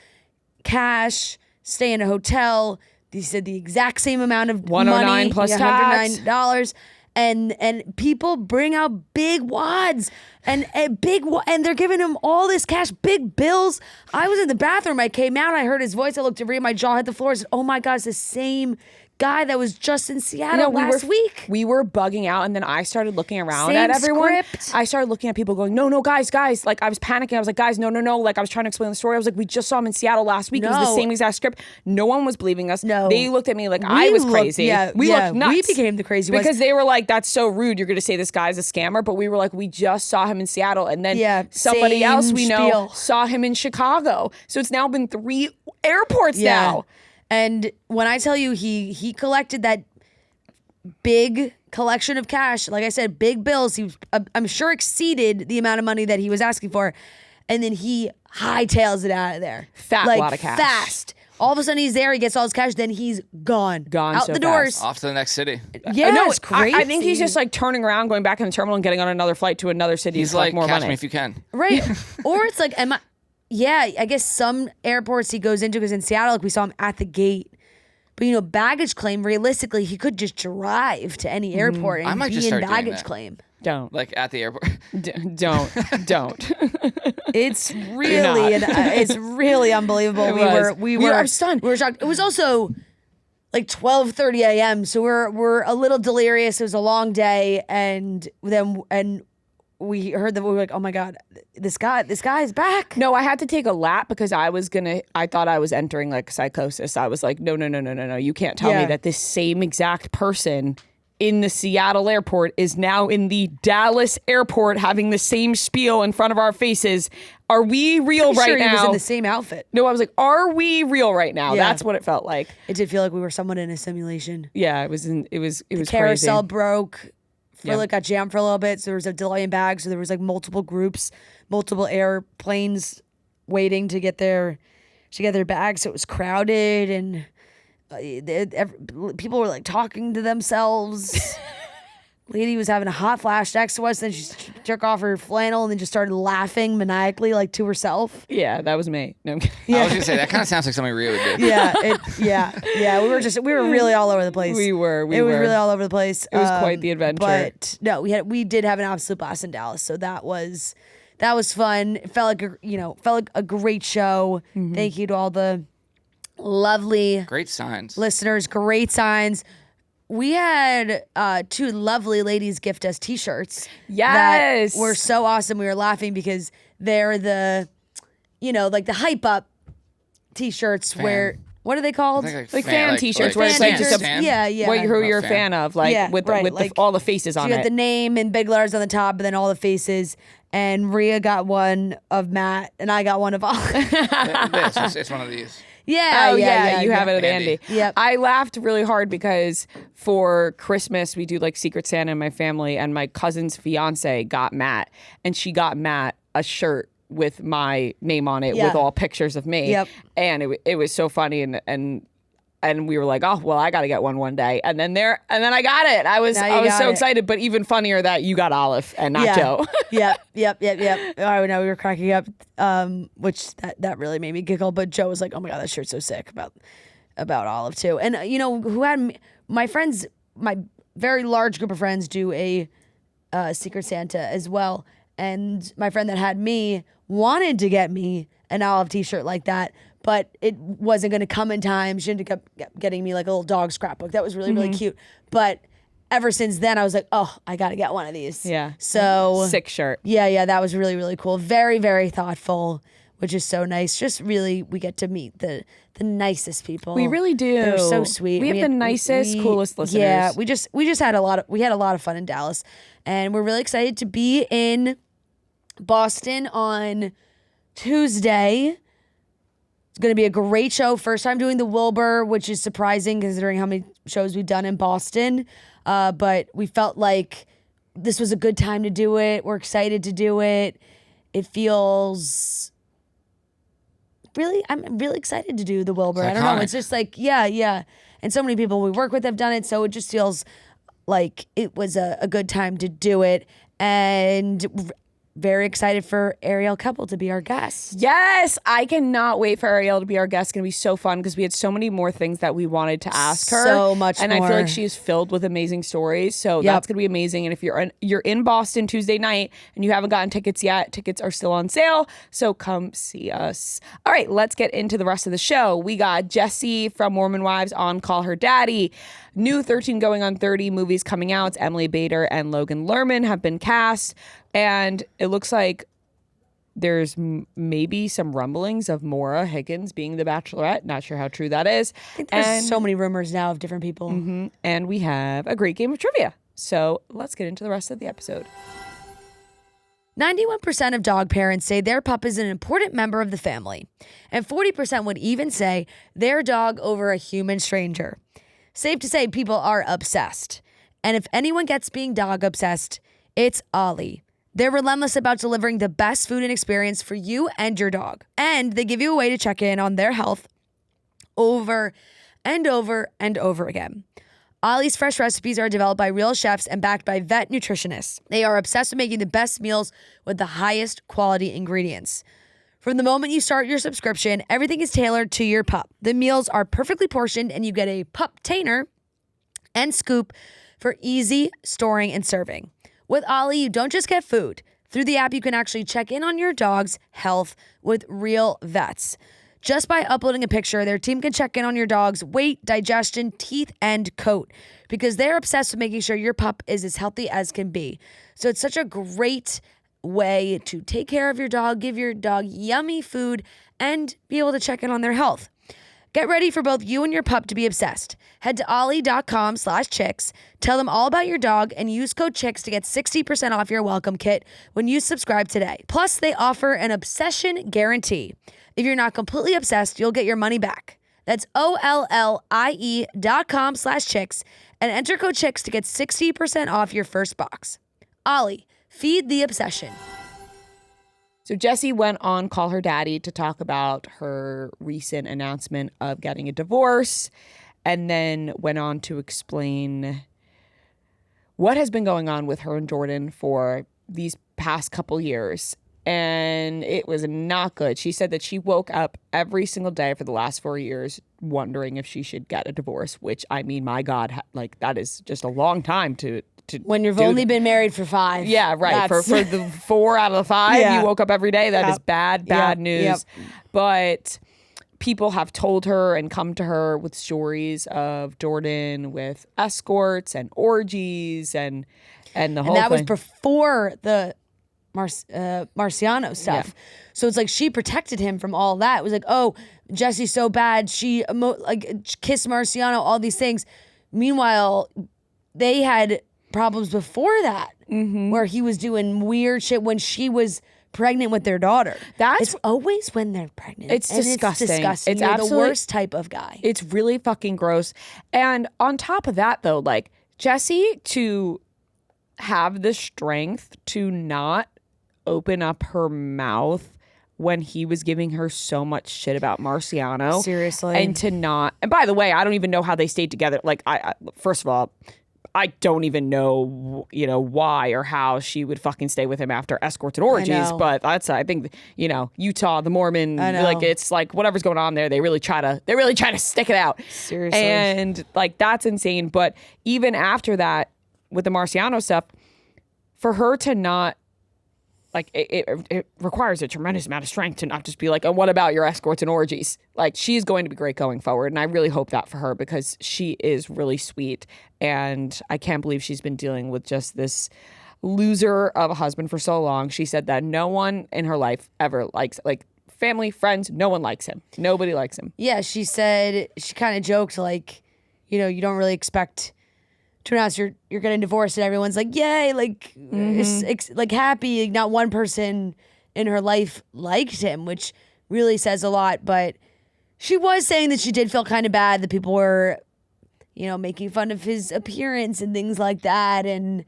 B: cash, stay in a hotel. He said the exact same amount of
A: $109
B: money,
A: plus tax.
B: $109. And people bring out big wads and they're giving him all this cash, big bills. I was in the bathroom. I came out. I heard his voice. I looked at Ria. My jaw hit the floor. I said, "Oh my God, it's the same guy that was just in Seattle last week."
A: We were bugging out, and then I started looking around
B: Same
A: at everyone.
B: script.
A: I started looking at people going, no, guys. Like I was panicking. I was like, guys, no. Like I was trying to explain the story. I was like, we just saw him in Seattle last week. It was the same exact script. No one was believing us.
B: No.
A: They looked at me like I was crazy. We looked nuts.
B: We became the crazy ones.
A: Because they were like, that's so rude. You're going to say this guy's a scammer. But we were like, we just saw him in Seattle. And then somebody else we know saw him in Chicago. So it's now been 3 airports now.
B: And when I tell you he collected that big collection of cash, like I said, big bills, he I'm sure exceeded the amount of money that he was asking for, and then he hightails it out of there.
A: Lot of cash.
B: Fast. All of a sudden he's there, he gets all his cash, then he's gone out
A: so
B: the doors.
C: Off to the next city.
B: Yeah, it's crazy.
A: I think he's just like turning around, going back in the terminal and getting on another flight to another city.
C: He's
A: to collect
C: like,
A: more
C: catch
A: money.
C: me if you can.
B: Right. Or it's like, I guess some airports he goes into, because in Seattle, like we saw him at the gate. But baggage claim, realistically, he could just drive to any airport and
C: I might
B: be
C: just
B: in
C: start doing
B: baggage
C: that.
B: claim.
A: Don't.
C: Like at the airport.
A: Don't.
B: It's really unbelievable. We were
A: I'm stunned.
B: We were shocked. It was also like 12:30 a.m. So we're a little delirious. It was a long day, and we heard that we were like, oh my God, this guy is back.
A: No, I had to take a lap because I thought I was entering like psychosis. I was like, no. You can't tell me that this same exact person in the Seattle airport is now in the Dallas airport having the same spiel in front of our faces. Are we real right now?
B: He was in the same outfit.
A: No, I was like, are we real right now?
B: Yeah.
A: That's what it felt like.
B: It did feel like we were somewhat in a simulation.
A: Yeah, it was
B: Carousel
A: crazy.
B: broke. Got jammed for a little bit, so there was a delay in bags. So there was like multiple groups, multiple airplanes waiting to get their bags. So it was crowded, and people were like talking to themselves. Lady was having a hot flash next to us, then she took off her flannel and then just started laughing maniacally, like to herself.
A: Yeah, that was me. No, I'm kidding.
C: I was gonna say that kind of sounds like something Ria would do.
B: Yeah. We were really all over the place.
A: We were.
B: It was really all over the place.
A: It was quite the adventure.
B: But no, we did have an absolute blast in Dallas, so that was fun. It felt like a great show.
A: Mm-hmm.
B: Thank you to all the lovely
C: Great signs.
B: listeners. Great signs. We had two lovely ladies gift us T-shirts.
A: Yes.
B: That were so awesome. We were laughing because they're the, like the hype up T-shirts where, what are they called?
C: I think
A: Like fan T-shirts where it's
B: fan
A: like just
B: T-shirts. Yeah.
A: who you're a
C: fan.
A: fan of, like with
B: like,
A: all the faces on
B: you
A: it.
B: got the name in big letters on the top, and then all the faces. And Ria got one of Matt, and I got one of Olive.
C: It's one of these.
B: Yeah.
A: You have it at Andy.
B: Yep.
A: I laughed really hard because for Christmas we do like Secret Santa in my family, and my cousin's fiance got Matt, and she got Matt a shirt with my name on it with all pictures of me.
B: Yep.
A: And it was so funny, and we were like, oh well, I got to get one day, and then I got it. I was so excited, but even funnier that you got Olive and not Joe.
B: Yep. Oh, no, we were cracking up, which that really made me giggle. But Joe was like, "Oh my God, that shirt's so sick." About Olive too, and who had my friends, my very large group of friends do a Secret Santa as well, and my friend that had me wanted to get me an Olive T-shirt like that. But it wasn't going to come in time. She ended up getting me like a little dog scrapbook. That was really, really cute. But ever since then, I was like, oh, I got to get one of these.
A: Yeah.
B: So
A: sick shirt.
B: Yeah. That was really, really cool. Very, very thoughtful, which is so nice. Just really, we get to meet the nicest people.
A: We really do.
B: They're so sweet.
A: We have the nicest, coolest listeners.
B: Yeah. We just had a lot of fun in Dallas, and we're really excited to be in Boston on Tuesday. It's going to be a great show. First time doing the Wilbur, which is surprising considering how many shows we've done in Boston. But we felt like this was a good time to do it. We're excited to do it. It feels I'm really excited to do the Wilbur. I don't know. It's just like, yeah. And so many people we work with have done it. So it just feels like it was a good time to do it. And very excited for Ariel Keppel to be our guest.
A: Yes, I cannot wait for Ariel to be our guest. It's going to be so fun because we had so many more things that we wanted to ask her.
B: So much
A: and
B: more.
A: I feel like she is filled with amazing stories. So that's going to be amazing. And if you're in Boston Tuesday night and you haven't gotten tickets yet, tickets are still on sale. So come see us. All right, let's get into the rest of the show. We got Jessi from Mormon Wives on Call Her Daddy. New 13 Going on 30 movies coming out. Emily Bader and Logan Lerman have been cast. And it looks like there's maybe some rumblings of Maura Higgins being the Bachelorette. Not sure how true that is.
B: I think there's so many rumors now of different people.
A: Mm-hmm. And we have a great game of trivia. So let's get into the rest of the episode.
B: 91% of dog parents say their pup is an important member of the family. And 40% would even say their dog over a human stranger. Safe to say people are obsessed. And if anyone gets being dog obsessed, it's Ollie. They're relentless about delivering the best food and experience for you and your dog. And they give you a way to check in on their health over and over and over again. Ollie's fresh recipes are developed by real chefs and backed by vet nutritionists. They are obsessed with making the best meals with the highest quality ingredients. From the moment you start your subscription, everything is tailored to your pup. The meals are perfectly portioned, and you get a pup tainer and scoop for easy storing and serving. With Ollie, you don't just get food. Through the app, you can actually check in on your dog's health with real vets. Just by uploading a picture, their team can check in on your dog's weight, digestion, teeth, and coat because they're obsessed with making sure your pup is as healthy as can be. So it's such a great way to take care of your dog, give your dog yummy food, and be able to check in on their health. Get ready for both you and your pup to be obsessed. Head to ollie.com/chicks, tell them all about your dog, and use code CHICKS to get 60% off your welcome kit when you subscribe today. Plus, they offer an obsession guarantee. If you're not completely obsessed, you'll get your money back. That's OLLIE.com/chicks and enter code CHICKS to get 60% off your first box. Ollie, feed the obsession.
A: So Jessi went on Call Her Daddy to talk about her recent announcement of getting a divorce, and then went on to explain what has been going on with her and Jordan for these past couple years. And it was not good. She said that she woke up every single day for the last 4 years wondering if she should get a divorce, which, I mean, my God, like, that is just a long time to
B: when you've only been married for 5.
A: Yeah, right. For the 4 out of the 5, you woke up every day. That is bad news.
B: Yep.
A: But people have told her and come to her with stories of Jordan with escorts and orgies and the whole
B: And that was
A: thing.
B: before the Marciano stuff.
A: Yeah.
B: So it's like she protected him from all that. It was like, oh, Jessi's so bad. She kissed Marciano, all these things. Meanwhile, they had problems before that where he was doing weird shit when she was pregnant with their daughter. It's always when they're pregnant.
A: It's disgusting.
B: It's disgusting.
A: It's
B: You're
A: absolutely
B: the worst type of guy.
A: It's really fucking gross. And on top of that, though, like, Jessi to have the strength to not open up her mouth when he was giving her so much shit about Marciano.
B: Seriously.
A: And to not, and by the way, I don't even know how they stayed together. Like, I first of all, I don't even know, why or how she would fucking stay with him after escorts and orgies. But that's, I think, Utah, the Mormon, like, it's like whatever's going on there, they really try to stick it out.
B: Seriously.
A: And like, that's insane. But even after that, with the Marciano stuff, for her to not, like, it requires a tremendous amount of strength to not just be like, oh, what about your escorts and orgies? Like, she's going to be great going forward. And I really hope that for her because she is really sweet. And I can't believe she's been dealing with just this loser of a husband for so long. She said that no one in her life ever likes, like, family, friends, no one likes him. Nobody likes him.
B: Yeah, she said, she kind of joked like, you don't really expect to announce you're getting divorced and everyone's like, yay, like, like happy. Like, not one person in her life liked him, which really says a lot. But she was saying that she did feel kind of bad that people were, making fun of his appearance and things like that. And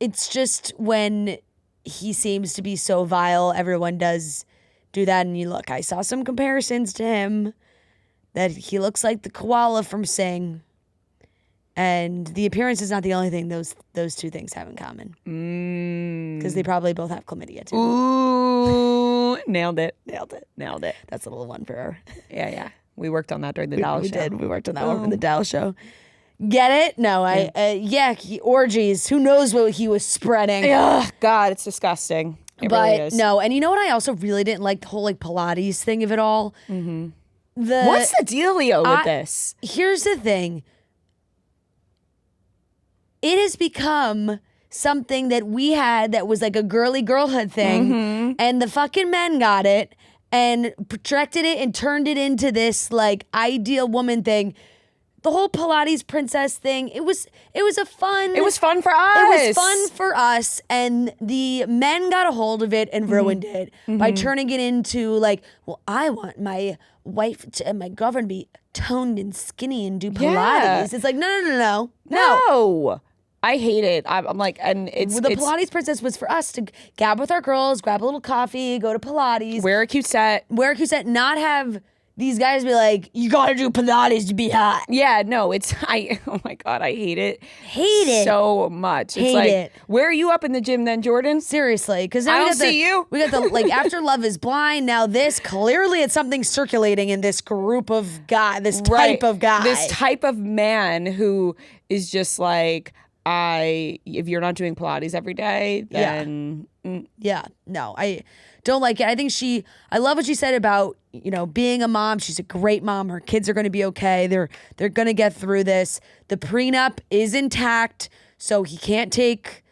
B: it's just when he seems to be so vile, everyone does do that. And you look, I saw some comparisons to him that he looks like the koala from Sing. And the appearance is not the only thing those two things have in common. Because they probably both have chlamydia too.
A: Ooh, nailed it.
B: That's a little one for her.
A: Yeah. We worked on that during the Dallas show.
B: We did. We worked on that one for the Dallas show. Get it? No, orgies. Who knows what he was spreading?
A: Ugh, God, it's disgusting. It really is.
B: No, and you know what I also really didn't like? The whole like Pilates thing of it all.
A: Mm-hmm. What's the dealio with this?
B: Here's the thing. It has become something that we had that was like a girly girlhood thing, and the fucking men got it and projected it and turned it into this like ideal woman thing. The whole Pilates princess thing, it was fun for us. It was fun for us, and the men got a hold of it and ruined it by turning it into like, well, I want my wife and my girlfriend to be toned and skinny and do Pilates.
A: Yeah.
B: It's like, no.
A: I hate it. I'm like, and it's
B: the Pilates princess was for us to gab with our girls, grab a little coffee, go to Pilates,
A: wear a cute set,
B: not have these guys be like, you gotta do Pilates to be hot.
A: Yeah, no, oh my God, I hate it.
B: Hate it.
A: So much. It's
B: Hate
A: like,
B: it.
A: where are you up in the gym then, Jordan?
B: Seriously, because now
A: I
B: we
A: don't
B: got
A: see you.
B: We got the like after Love Is Blind. Now this clearly it's something circulating in this group of guy, this type of guy,
A: This type of man who is just like, if you're not doing Pilates every day, then
B: Yeah, no, I don't like it. I love what she said about, being a mom. She's a great mom. Her kids are going to be okay. They're going to get through this. The prenup is intact, so he can't take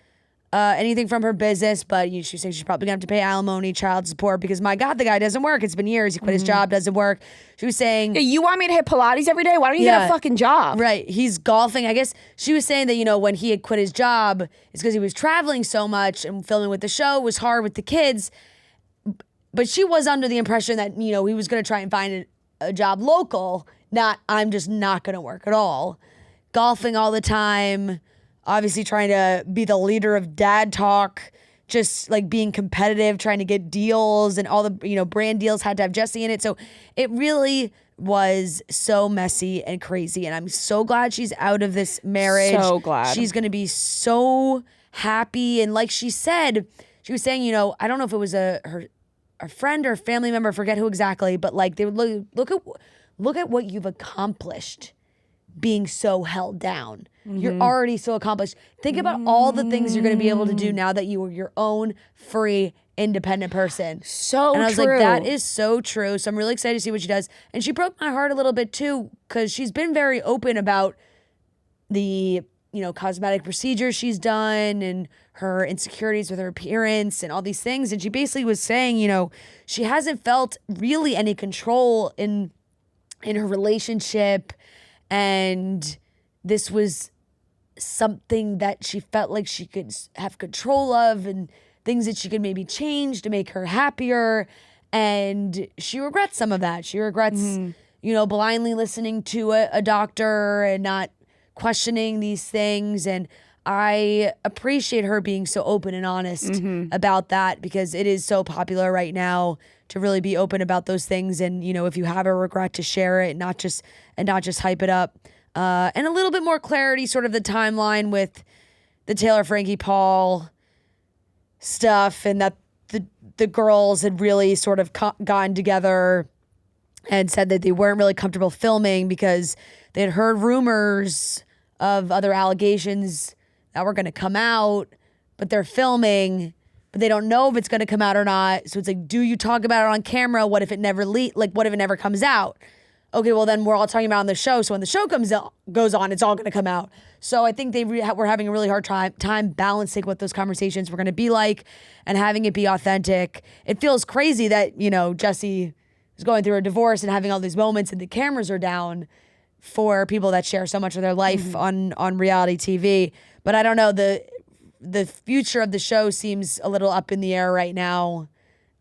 B: anything from her business, but she was saying she's probably going to have to pay alimony, child support, because my God, the guy doesn't work. It's been years. He quit his job, doesn't work. She was saying,
A: hey, you want me to hit Pilates every day? Why don't you get a fucking job?
B: Right. He's golfing. I guess she was saying that, when he had quit his job, it's because he was traveling so much and filming with the show. It was hard with the kids. But she was under the impression that, he was going to try and find a job local, not I'm just not going to work at all. Golfing all the time, obviously trying to be the leader of dad talk, just like being competitive, trying to get deals, and all the, brand deals had to have Jessi in it. So it really was so messy and crazy. And I'm so glad she's out of this marriage.
A: So glad.
B: She's going to be so happy. And like she said, she was saying, I don't know if it was a friend or family member, forget who exactly, but like they would look at what you've accomplished being so held down. You're already so accomplished. Think about all the things you're going to be able to do now that you are your own free, independent person.
A: So
B: and I was
A: true.
B: like, that is so true. So I'm really excited to see what she does. And she broke my heart a little bit too, because she's been very open about the cosmetic procedures she's done and her insecurities with her appearance and all these things. And she basically was saying, she hasn't felt really any control in her relationship. And this was something that she felt like she could have control of and things that she could maybe change to make her happier. And she regrets some of that. She regrets, blindly listening to a doctor and not questioning these things. And I appreciate her being so open and honest about that, because it is so popular right now to really be open about those things. And, if you have a regret, to share it, not just hype it up. And a little bit more clarity, sort of the timeline with the Taylor Frankie Paul stuff, and that the girls had really sort of gotten together and said that they weren't really comfortable filming because they had heard rumors of other allegations that were going to come out, but they're filming, but they don't know if it's going to come out or not. So it's like, do you talk about it on camera? What if it never what if it never comes out? Okay, well then we're all talking about it on the show. So when the show goes on, it's all going to come out. So I think we're having a really hard time balancing what those conversations were going to be like and having it be authentic. It feels crazy that, Jessi is going through a divorce and having all these moments and the cameras are down for people that share so much of their life on reality TV. But I don't know, the future of the show seems a little up in the air right now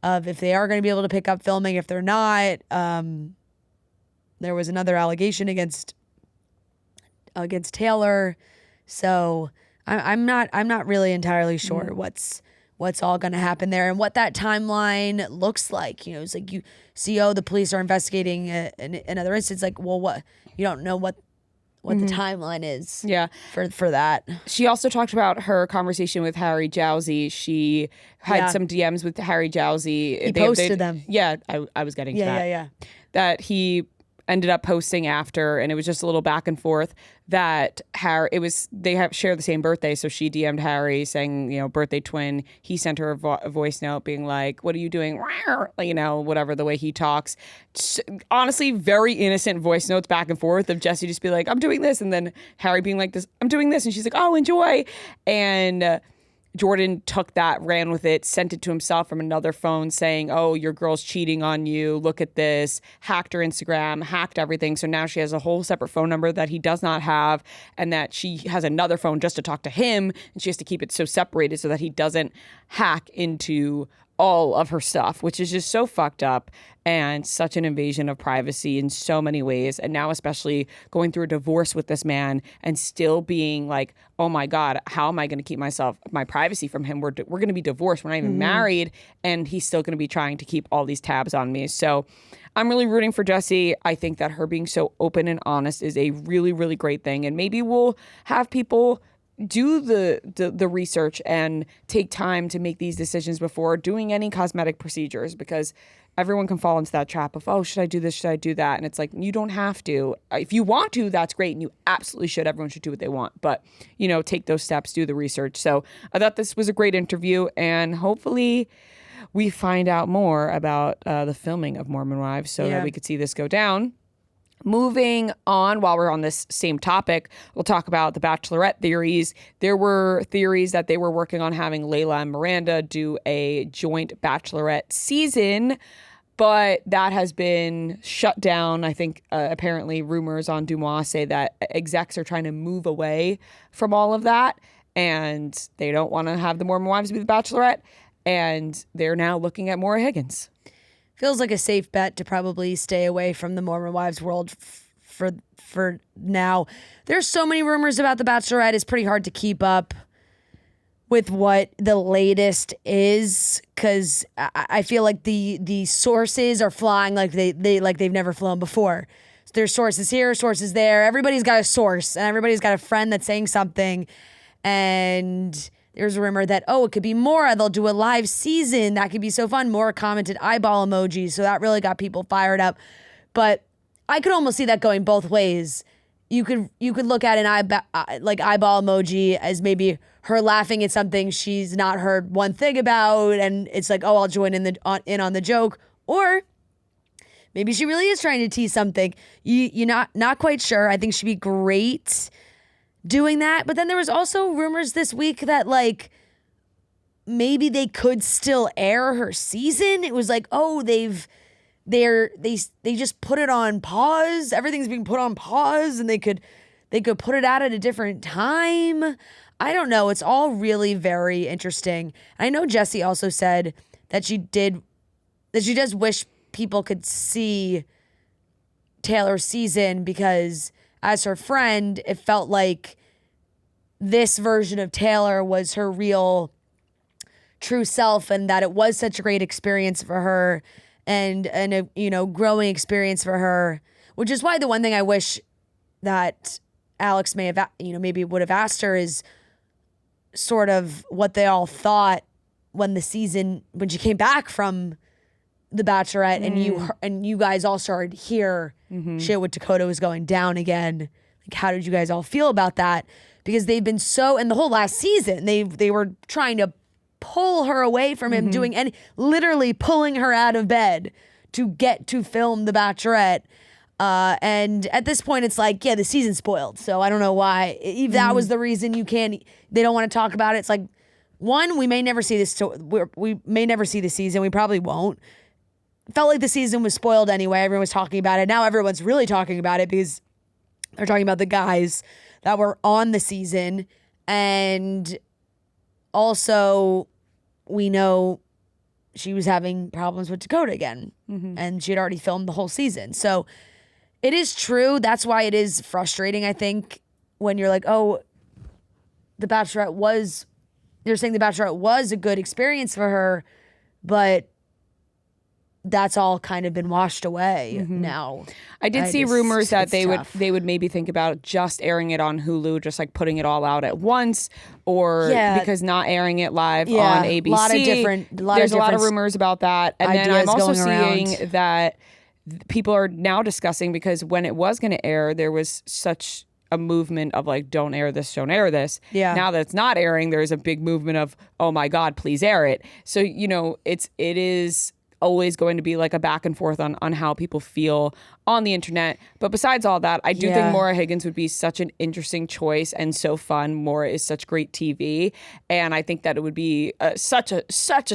B: of if they are going to be able to pick up filming, if they're not. There was another allegation against Taylor. So I'm not really entirely sure what's all going to happen there and what that timeline looks like. It's like you see, the police are investigating another instance. Like, well, what? You don't know what the timeline is.
A: Yeah.
B: For that.
A: She also talked about her conversation with Harry Jowsey. She had some DMs with Harry Jowsey.
B: He posted them.
A: Yeah, I was getting to that.
B: Yeah.
A: That he ended up posting after, and it was just a little back and forth that they share the same birthday. So she DM'd Harry saying, birthday twin. He sent her a voice note being like, what are you doing? Whatever, the way he talks. Honestly, very innocent voice notes back and forth of Jessi just be like, I'm doing this. And then Harry being like, I'm doing this. And she's like, oh, enjoy. And Jordan took that, ran with it, sent it to himself from another phone saying, oh, your girl's cheating on you. Look at this. Hacked her Instagram, hacked everything. So now she has a whole separate phone number that he does not have, and that she has another phone just to talk to him. And she has to keep it so separated so that he doesn't hack into all of her stuff, which is just so fucked up and such an invasion of privacy in so many ways. And now especially going through a divorce with this man and still being like, oh my God, how am I going to keep my privacy from him? We're going to be divorced. We're not even married. And he's still going to be trying to keep all these tabs on me. So I'm really rooting for Jessi. I think that her being so open and honest is a really, really great thing. And maybe we'll have people do the research and take time to make these decisions before doing any cosmetic procedures, because everyone can fall into that trap of, oh, should I do this? Should I do that? And it's like, you don't have to. If you want to, that's great. And you absolutely should. Everyone should do what they want. But, take those steps, do the research. So I thought this was a great interview, and hopefully we find out more about the filming of Mormon Wives so that we could see this go down. Moving on, while we're on this same topic, we'll talk about the Bachelorette theories. There were theories that they were working on having Layla and Miranda do a joint Bachelorette season, but that has been shut down. I think apparently rumors on Dumois say that execs are trying to move away from all of that, and they don't want to have the Mormon Wives be the Bachelorette, and they're now looking at Maura Higgins.
B: Feels like a safe bet to probably stay away from the Mormon Wives world for now. There's so many rumors about the Bachelorette. It's pretty hard to keep up with what the latest is, because I feel like the sources are flying like they've never flown before. So there's sources here, sources there. Everybody's got a source, and everybody's got a friend that's saying something, and there's a rumor that, it could be Maura. They'll do a live season. That could be so fun. Maura commented eyeball emojis, so that really got people fired up. But I could almost see that going both ways. You could look at an eyeball emoji as maybe her laughing at something she's not heard one thing about, and it's like, I'll join in on the joke. Or maybe she really is trying to tease something. You're not quite sure. I think she'd be great doing that. But then there was also rumors this week that maybe they could still air her season. It was like, they just put it on pause. Everything's being put on pause, and they could put it out at a different time. I don't know. It's all really very interesting. I know Jessi also said that she does wish people could see Taylor's season, because as her friend, it felt like this version of Taylor was her real true self, and that it was such a great experience for her and a growing experience for her, which is why the one thing I wish that Alex may have maybe would have asked her is sort of what they all thought when she came back from The Bachelorette and you guys all started to hear shit with Dakota was going down again. Like, how did you guys all feel about that? Because they've been and the whole last season, they were trying to pull her away from him, literally pulling her out of bed to get to film The Bachelorette. And at this point, it's like, the season's spoiled. So I don't know why. If that was the reason they don't want to talk about it. It's like, one, we may never see this. We may never see the season. We probably won't. Felt like the season was spoiled anyway. Everyone was talking about it. Now everyone's really talking about it because they're talking about the guys that were on the season. And also, we know she was having problems with Dakota again. And she had already filmed the whole season. So it is true. That's why it is frustrating, I think, when you're like, they're saying The Bachelorette was a good experience for her, but that's all kind of been washed away now.
A: I did see rumors that they would maybe think about just airing it on Hulu, just like putting it all out at once, or because not airing it live on ABC. There's a lot of rumors about that. And then I'm also seeing that people are now discussing, because when it was going to air, there was such a movement of like, don't air this, don't air this. Yeah. Now that it's not airing, there's a big movement of, oh my God, please air it. So, it is always going to be like a back and forth on how people feel on the internet. But besides all that, I do think Maura Higgins would be such an interesting choice and so fun. Maura is such great TV. And I think that it would be such a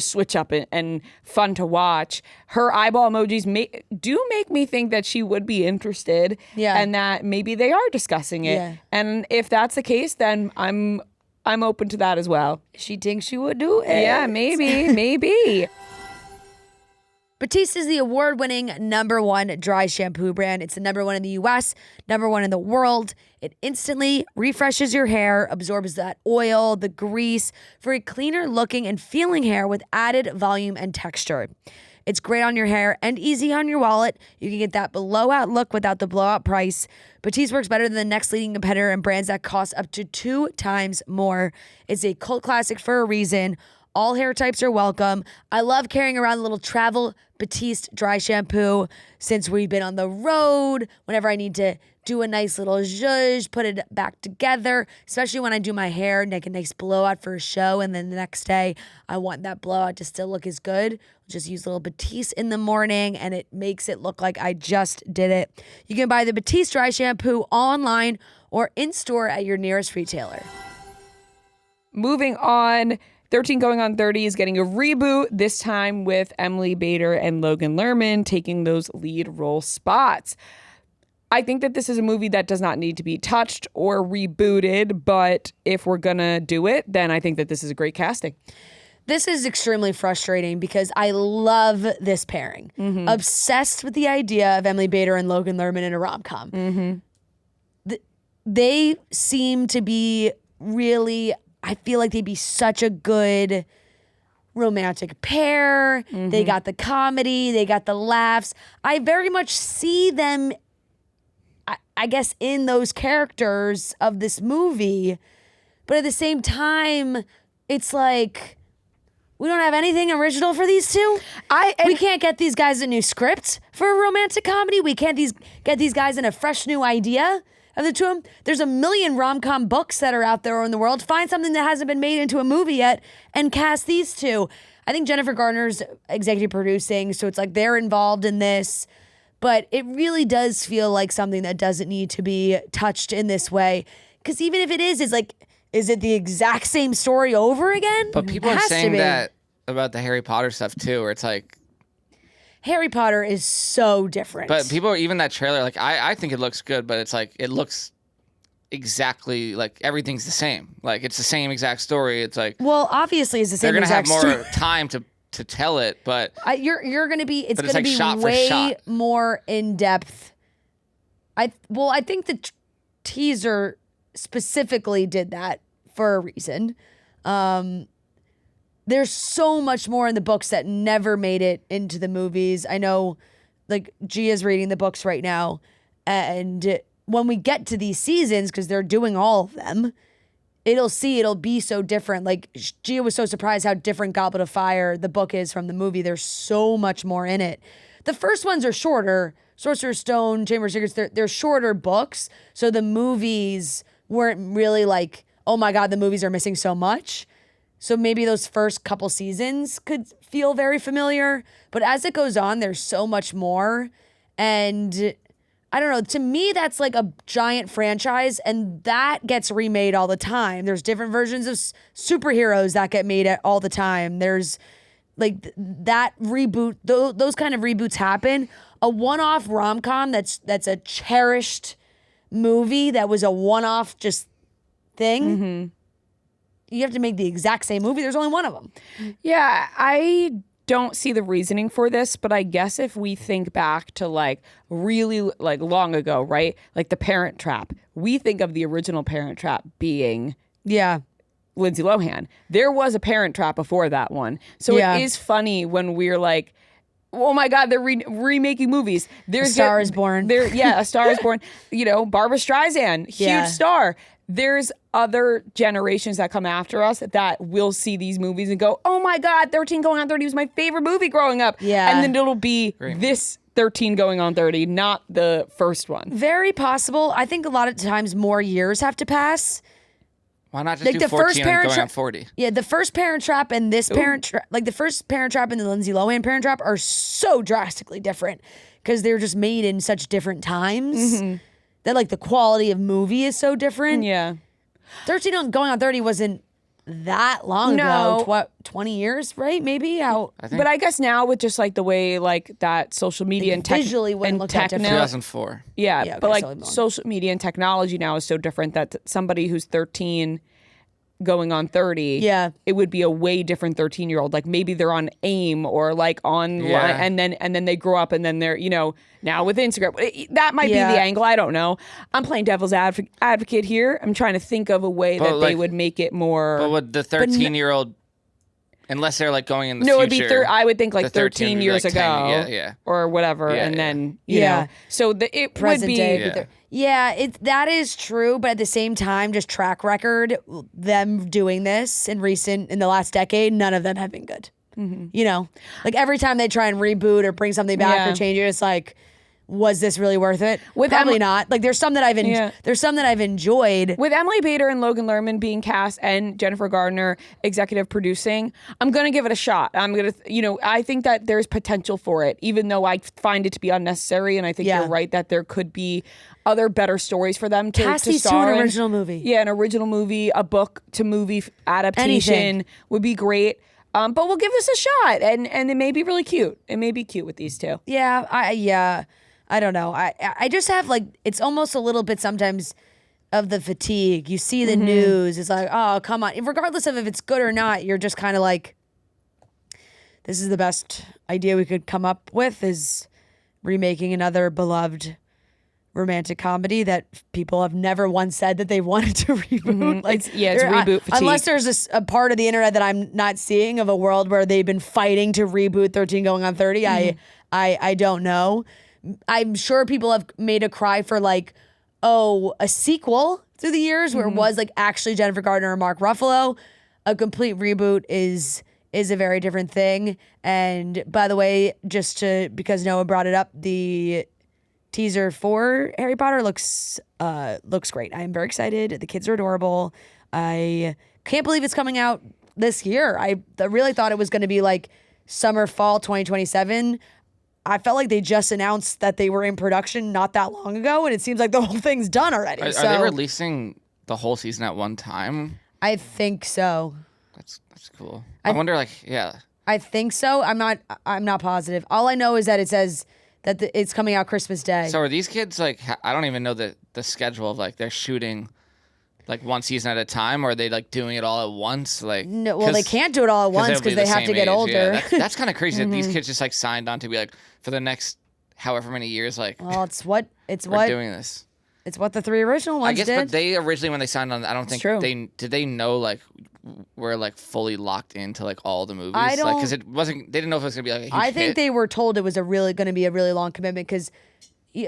A: switch up and fun to watch. Her eyeball emojis do make me think that she would be interested and that maybe they are discussing it. Yeah. And if that's the case, then I'm open to that as well.
B: She thinks she would do it.
A: Yeah, maybe.
B: Batiste is the award-winning #1 dry shampoo brand. It's the #1 in the US, #1 in the world. It instantly refreshes your hair, absorbs that oil, the grease, for a cleaner looking and feeling hair with added volume and texture. It's great on your hair and easy on your wallet. You can get that blowout look without the blowout price. Batiste works better than the next leading competitor and brands that cost up to 2 times more. It's a cult classic for a reason. All hair types are welcome. I love carrying around a little travel Batiste Dry Shampoo since we've been on the road. Whenever I need to do a nice little zhuzh, put it back together, especially when I do my hair, make a nice blowout for a show, and then the next day I want that blowout to still look as good. Just use a little Batiste in the morning, and it makes it look like I just did it. You can buy the Batiste Dry Shampoo online or in-store at your nearest retailer.
A: Moving on, 13 Going on 30 is getting a reboot, this time with Emily Bader and Logan Lerman taking those lead role spots. I think that this is a movie that does not need to be touched or rebooted, but if we're gonna do it, then I think that this is a great casting.
B: This is extremely frustrating because I love this pairing. Obsessed with the idea of Emily Bader and Logan Lerman in a rom-com. They seem to be really, I feel like they'd be such a good romantic pair. They got the comedy, they got the laughs. I very much see them, I guess, in those characters of this movie. But at the same time, it's like, we don't have anything original for these two. We can't get these guys a new script for a romantic comedy. We can't get these guys in a fresh new idea of the two of them. There's a million rom-com books that are out there in the world. Find something that hasn't been made into a movie yet and cast these two. I think Jennifer Garner's executive producing, so it's like they're involved in this. But it really does feel like something that doesn't need to be touched in this way. Because even if it is like, is it the exact same story over again?
C: But people are saying that about the Harry Potter stuff too, where it's like,
B: Harry Potter is so different.
C: but people are, even that trailer, like I think it looks good, but it's like, it looks exactly like everything's the same. Like it's the same exact story. It's like,
B: well, obviously it's the same exact story.
C: They're going to have more time to tell it, but
B: you're going to be, it's going to be
C: shot for
B: way
C: shot.
B: more in depth. I think the teaser specifically did that for a reason. There's so much more in the books that never made it into the movies. I know, like, Gia's reading the books right now, and when we get to these seasons, because they're doing all of them, it'll be so different. Like, Gia was so surprised how different Goblet of Fire, the book, is from the movie. There's so much more in it. The first ones are shorter. Sorcerer's Stone, Chamber of Secrets, they're shorter books, so the movies weren't really like, oh my God, the movies are missing so much. So maybe those first couple seasons could feel very familiar. But as it goes on, there's so much more. And I don't know, to me, that's like a giant franchise, and that gets remade all the time. There's different versions of superheroes that get made all the time. There's like that reboot, those kind of reboots happen. A one-off rom-com that's a cherished movie that was a one-off just thing. You have to make the exact same movie. There's only one of them.
A: Yeah, I don't see the reasoning for this, but I guess if we think back to like really like long ago, right? Like The Parent Trap. We think of the original Parent Trap being Lindsay Lohan. There was a Parent Trap before that one. So it is funny when we're like, oh my God, they're remaking movies.
B: There's A Star is Born.
A: A Star is Born. You know, Barbra Streisand, huge star. There's other generations that come after us that will see these movies and go, oh my God, 13 Going on 30 was my favorite movie growing up.
B: Yeah.
A: And then it'll be this 13 Going on 30, not the first one.
B: Very possible. I think a lot of times more years have to pass.
C: Why not just do 14 and going on 40?
B: Yeah, the first Parent Trap and this Parent Trap, like the first Parent Trap and the Lindsay Lohan Parent Trap are so drastically different because they're just made in such different times that like the quality of movie is so different.
A: Yeah.
B: 13 Going on 30 wasn't that long ago. 20 years, right? Maybe?
A: But I guess now with just like the way like that social media and
B: visually wouldn't look that different.
C: 2004.
A: Yeah, but like social media and technology now is so different that somebody who's 13 going on 30, it would be a way different 13-year-old. Like maybe they're on AIM or like on and then they grow up and then they're, now with Instagram. That might be the angle. I don't know. I'm playing devil's advocate here. I'm trying to think of a way that they would make it more.
C: But would the 13-year-old, unless they're like going in the
A: future.
C: No,
A: it'd be I would think like 13 years
C: like
A: ago.
C: 10,
A: or whatever. And then, you know. So it
B: Present
A: would be.
B: day. That is true, but at the same time, just track record, them doing this in the last decade, none of them have been good. Mm-hmm. Like every time they try and reboot or bring something back or change it, it's like, was this really worth it? Probably not. Like there's some that I've enjoyed.
A: With Emily Bader and Logan Lerman being cast and Jennifer Gardner executive producing, I'm going to give it a shot. I'm going to, I think that there's potential for it, even though I find it to be unnecessary. And I think you're right that there could be other better stories for them to star
B: an
A: in.
B: original movie.
A: Yeah, an original movie, a book to movie adaptation would be great. But we'll give this a shot, and it may be really cute. It may be cute with these two.
B: I don't know. I just have like, it's almost a little bit sometimes of the fatigue. You see the news. It's like, oh, come on. Regardless of if it's good or not, you're just kind of like, this is the best idea we could come up with, is remaking another beloved romantic comedy that people have never once said that they wanted to reboot. Like,
A: it's reboot fatigue.
B: Unless there's a part of the internet that I'm not seeing of a world where they've been fighting to reboot 13 going on 30. I don't know. I'm sure people have made a cry for like, a sequel through the years where it was like actually Jennifer Gardner or Mark Ruffalo. A complete reboot is a very different thing. And by the way, because Noah brought it up, the teaser for Harry Potter looks great. I am very excited. The kids are adorable. I can't believe it's coming out this year. I really thought it was going to be like summer, fall 2027. I felt like they just announced that they were in production not that long ago, and it seems like the whole thing's done already.
C: Are they releasing the whole season at one time?
B: I think so.
C: That's cool. I wonder,
B: I think so. I'm not positive. All I know is that it says that it's coming out Christmas Day.
C: So are these kids like? I don't even know the schedule of like they're shooting like one season at a time, or are they like doing it all at once? Like
B: no, well, they can't do it all at once because they have to get older.
C: Yeah, that's kind of crazy that these kids just like signed on to be like for the next however many years. Like,
B: well,
C: we're doing this.
B: It's what the 3 original ones did.
C: But they originally when they signed on, I don't think they know like we're like fully locked into like all the movies. I don't, because it wasn't. They didn't know if it was gonna be like a huge
B: think
C: hit.
B: They were told it was going to be a really long commitment because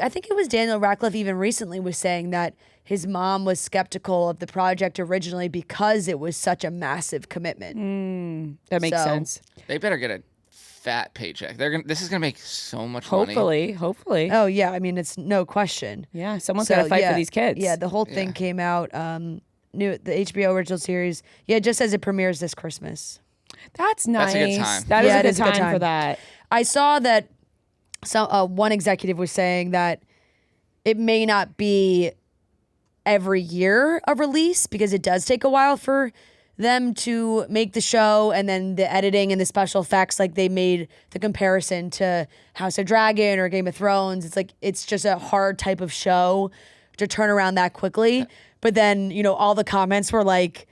B: I think it was Daniel Radcliffe even recently was saying that his mom was skeptical of the project originally because it was such a massive commitment.
A: That makes sense.
C: They better get a fat paycheck. This is gonna make so much money.
A: Hopefully.
B: Oh yeah, I mean it's no question.
A: Yeah, someone's gotta fight for these kids.
B: Yeah, the whole thing came out. The HBO original series. Yeah, it just says it premieres this Christmas.
A: That's nice.
C: That's a good time.
A: That is a good time for that.
B: I saw that one executive was saying that it may not be every year a release because it does take a while for them to make the show, and then the editing and the special effects, like they made the comparison to House of Dragon or Game of Thrones. It's like it's just a hard type of show to turn around that quickly. But then, all the comments were like,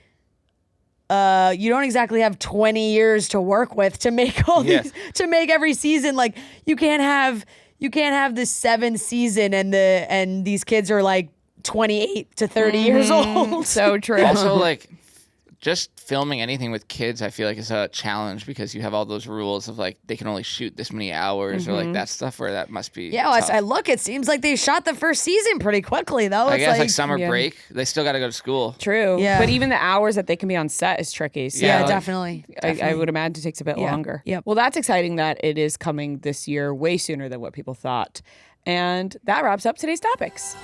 B: you don't exactly have 20 years to work with to make all these, to make every season. Like you can't have the 7th season and these kids are like 28 to 30 years old.
A: So true.
C: Also, like, just filming anything with kids, I feel like is a challenge because you have all those rules of like they can only shoot this many hours or like that stuff where that must be.
B: Yeah, well, I look. It seems like they shot the first season pretty quickly though.
C: I guess like summer break, they still got to go to school.
A: True. Yeah. But even the hours that they can be on set is tricky. So
B: yeah,
A: like,
B: definitely.
A: I would imagine it takes a bit longer.
B: Yep.
A: Well, that's exciting that it is coming this year, way sooner than what people thought. And that wraps up today's topics.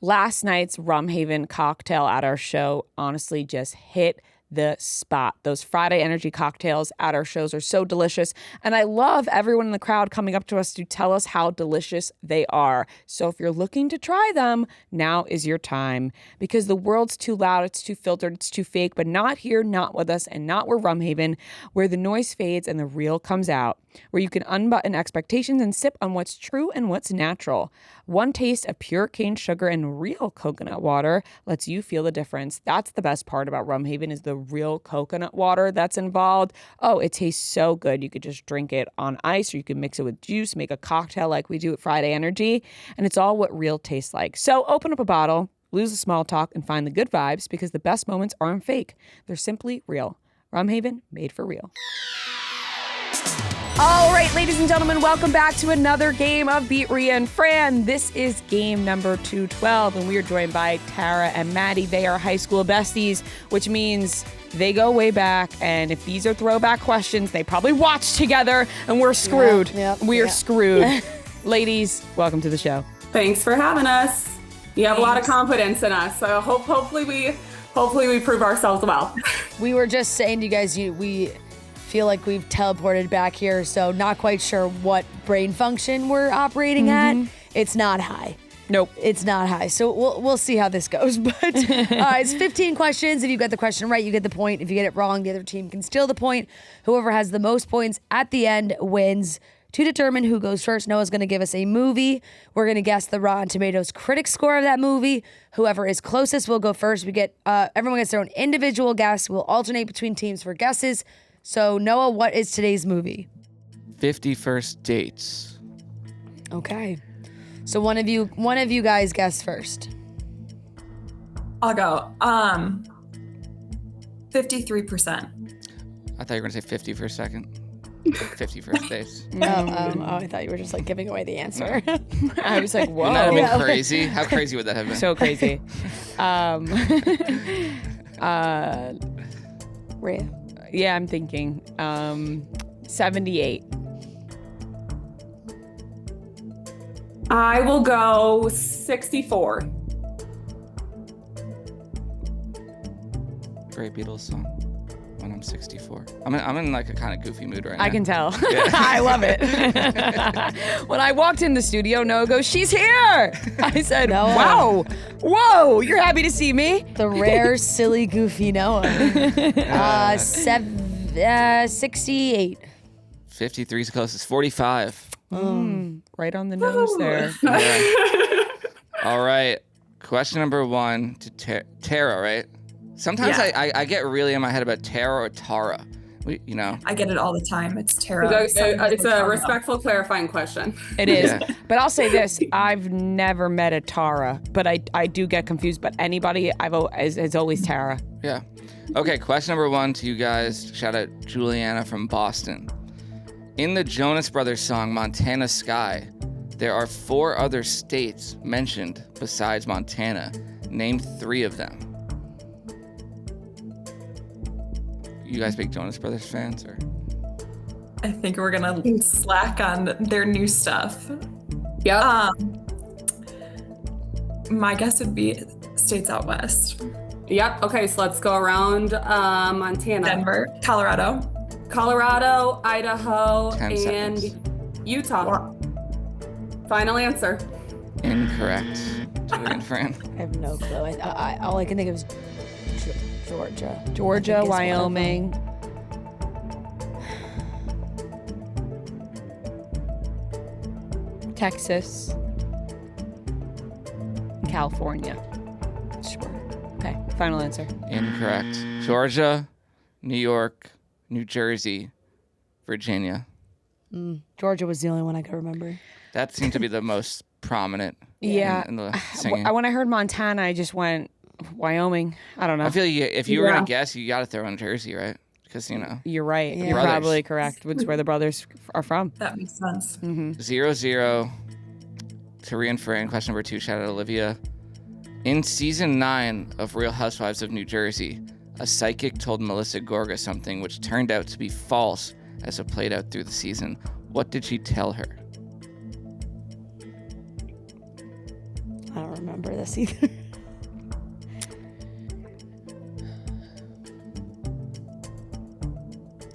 A: Last night's Rum Haven cocktail at our show honestly just hit the spot. Those Friday energy cocktails at our shows are so delicious. And I love everyone in the crowd coming up to us to tell us how delicious they are. So if you're looking to try them, now is your time. Because the world's too loud, it's too filtered, it's too fake, but not here, not with us, and not where Rumhaven, where the noise fades and the real comes out. Where you can unbutton expectations and sip on what's true and what's natural. One taste of pure cane sugar and real coconut water lets you feel the difference. That's the best part about Rumhaven is the real coconut water that's involved. Oh, it tastes so good. You could just drink it on ice or you could mix it with juice, make a cocktail like we do at Friday Energy. And it's all what real tastes like. So open up a bottle, lose the small talk, and find the good vibes because the best moments aren't fake. They're simply real. Rumhaven, made for real. All right, ladies and gentlemen, welcome back to another game of Beat Ria and Fran. This is game number 212, and we are joined by Tara and Maddie. They are high school besties, which means they go way back, and if these are throwback questions, they probably watched together, and we're screwed. We are screwed. Ladies, welcome to the show.
D: Thanks for having us. You have a lot of confidence in us, so hopefully we prove ourselves well.
B: We were just saying to you guys, we feel like we've teleported back here, so not quite sure what brain function we're operating at. It's not high.
A: Nope.
B: It's not high. So we'll see how this goes. But it's 15 questions. If you get the question right, you get the point. If you get it wrong, the other team can steal the point. Whoever has the most points at the end wins. To determine who goes first, Noah's going to give us a movie. We're going to guess the Rotten Tomatoes critic score of that movie. Whoever is closest will go first. We get everyone gets their own individual guess. We'll alternate between teams for guesses. So, Noah, what is today's movie?
C: 50 First Dates.
B: Okay. So one of you guys guess first.
E: I'll go. 53%.
C: I thought you were going to say 50 for a second. 50 First Dates.
B: I thought you were just like giving away the answer.
A: I was like, whoa.
C: Wouldn't that have been crazy? How crazy would that have been?
A: So crazy.
B: Ria.
A: Yeah, I'm thinking 78.
D: I will go 64.
C: Great Beatles song. When I'm 64. I'm in like a kind of goofy mood right now.
A: I can tell.
C: Yeah.
A: I love it. When I walked in the studio, Noah goes, "She's here." I said,
B: Noah.
A: "Wow, whoa, you're happy to see me."
B: The rare, silly, goofy Noah. 68.
C: 53 is the closest. 45.
A: Right on the nose there.
C: Yeah. All right. Question number 1 to Tara, right? Sometimes
E: Yeah.
C: I get really in my head about Tara or Tara.
E: I get it all the time. It's Tara.
D: It's a respectful, clarifying question.
A: It is.
C: Yeah.
A: But I'll say this. I've never met a Tara, but I do get confused. But anybody is always Tara.
C: Yeah. Okay, question number 1 to you guys. Shout out Juliana from Boston. In the Jonas Brothers song Montana Sky, there are 4 other states mentioned besides Montana. Name 3 of them. You guys big Jonas Brothers fans, or?
E: I think we're gonna slack on their new stuff.
D: Yep.
E: My guess would be states out west.
D: Yep. Okay, so let's go around Montana,
E: Denver, Colorado,
D: Idaho,
C: 10
D: and
C: seconds.
D: Utah.
E: Wow.
D: Final answer.
C: Incorrect. Julian Fran.
B: I have no clue. All I can think of is Georgia. I think is one of
A: Wyoming. Texas. California.
B: Sure.
A: Okay, final answer.
C: Incorrect. Georgia, New York, New Jersey, Virginia.
B: Georgia was the only one I could remember.
C: That seemed to be the most prominent
A: Yeah.
C: in the singing.
A: When I heard Montana, I just went Wyoming. I don't know.
C: I feel like if you were going to guess, you got to throw in Jersey, right? Because,
A: You're right.
B: Yeah.
A: You're
C: Brothers.
A: probably correct. It's where the brothers are from.
E: That makes sense.
C: 0-0 to Ria and Fran. Question number 2, shout out Olivia. In season 9 of Real Housewives of New Jersey, a psychic told Melissa Gorga something which turned out to be false as it played out through the season. What did she tell her?
B: I don't remember this either.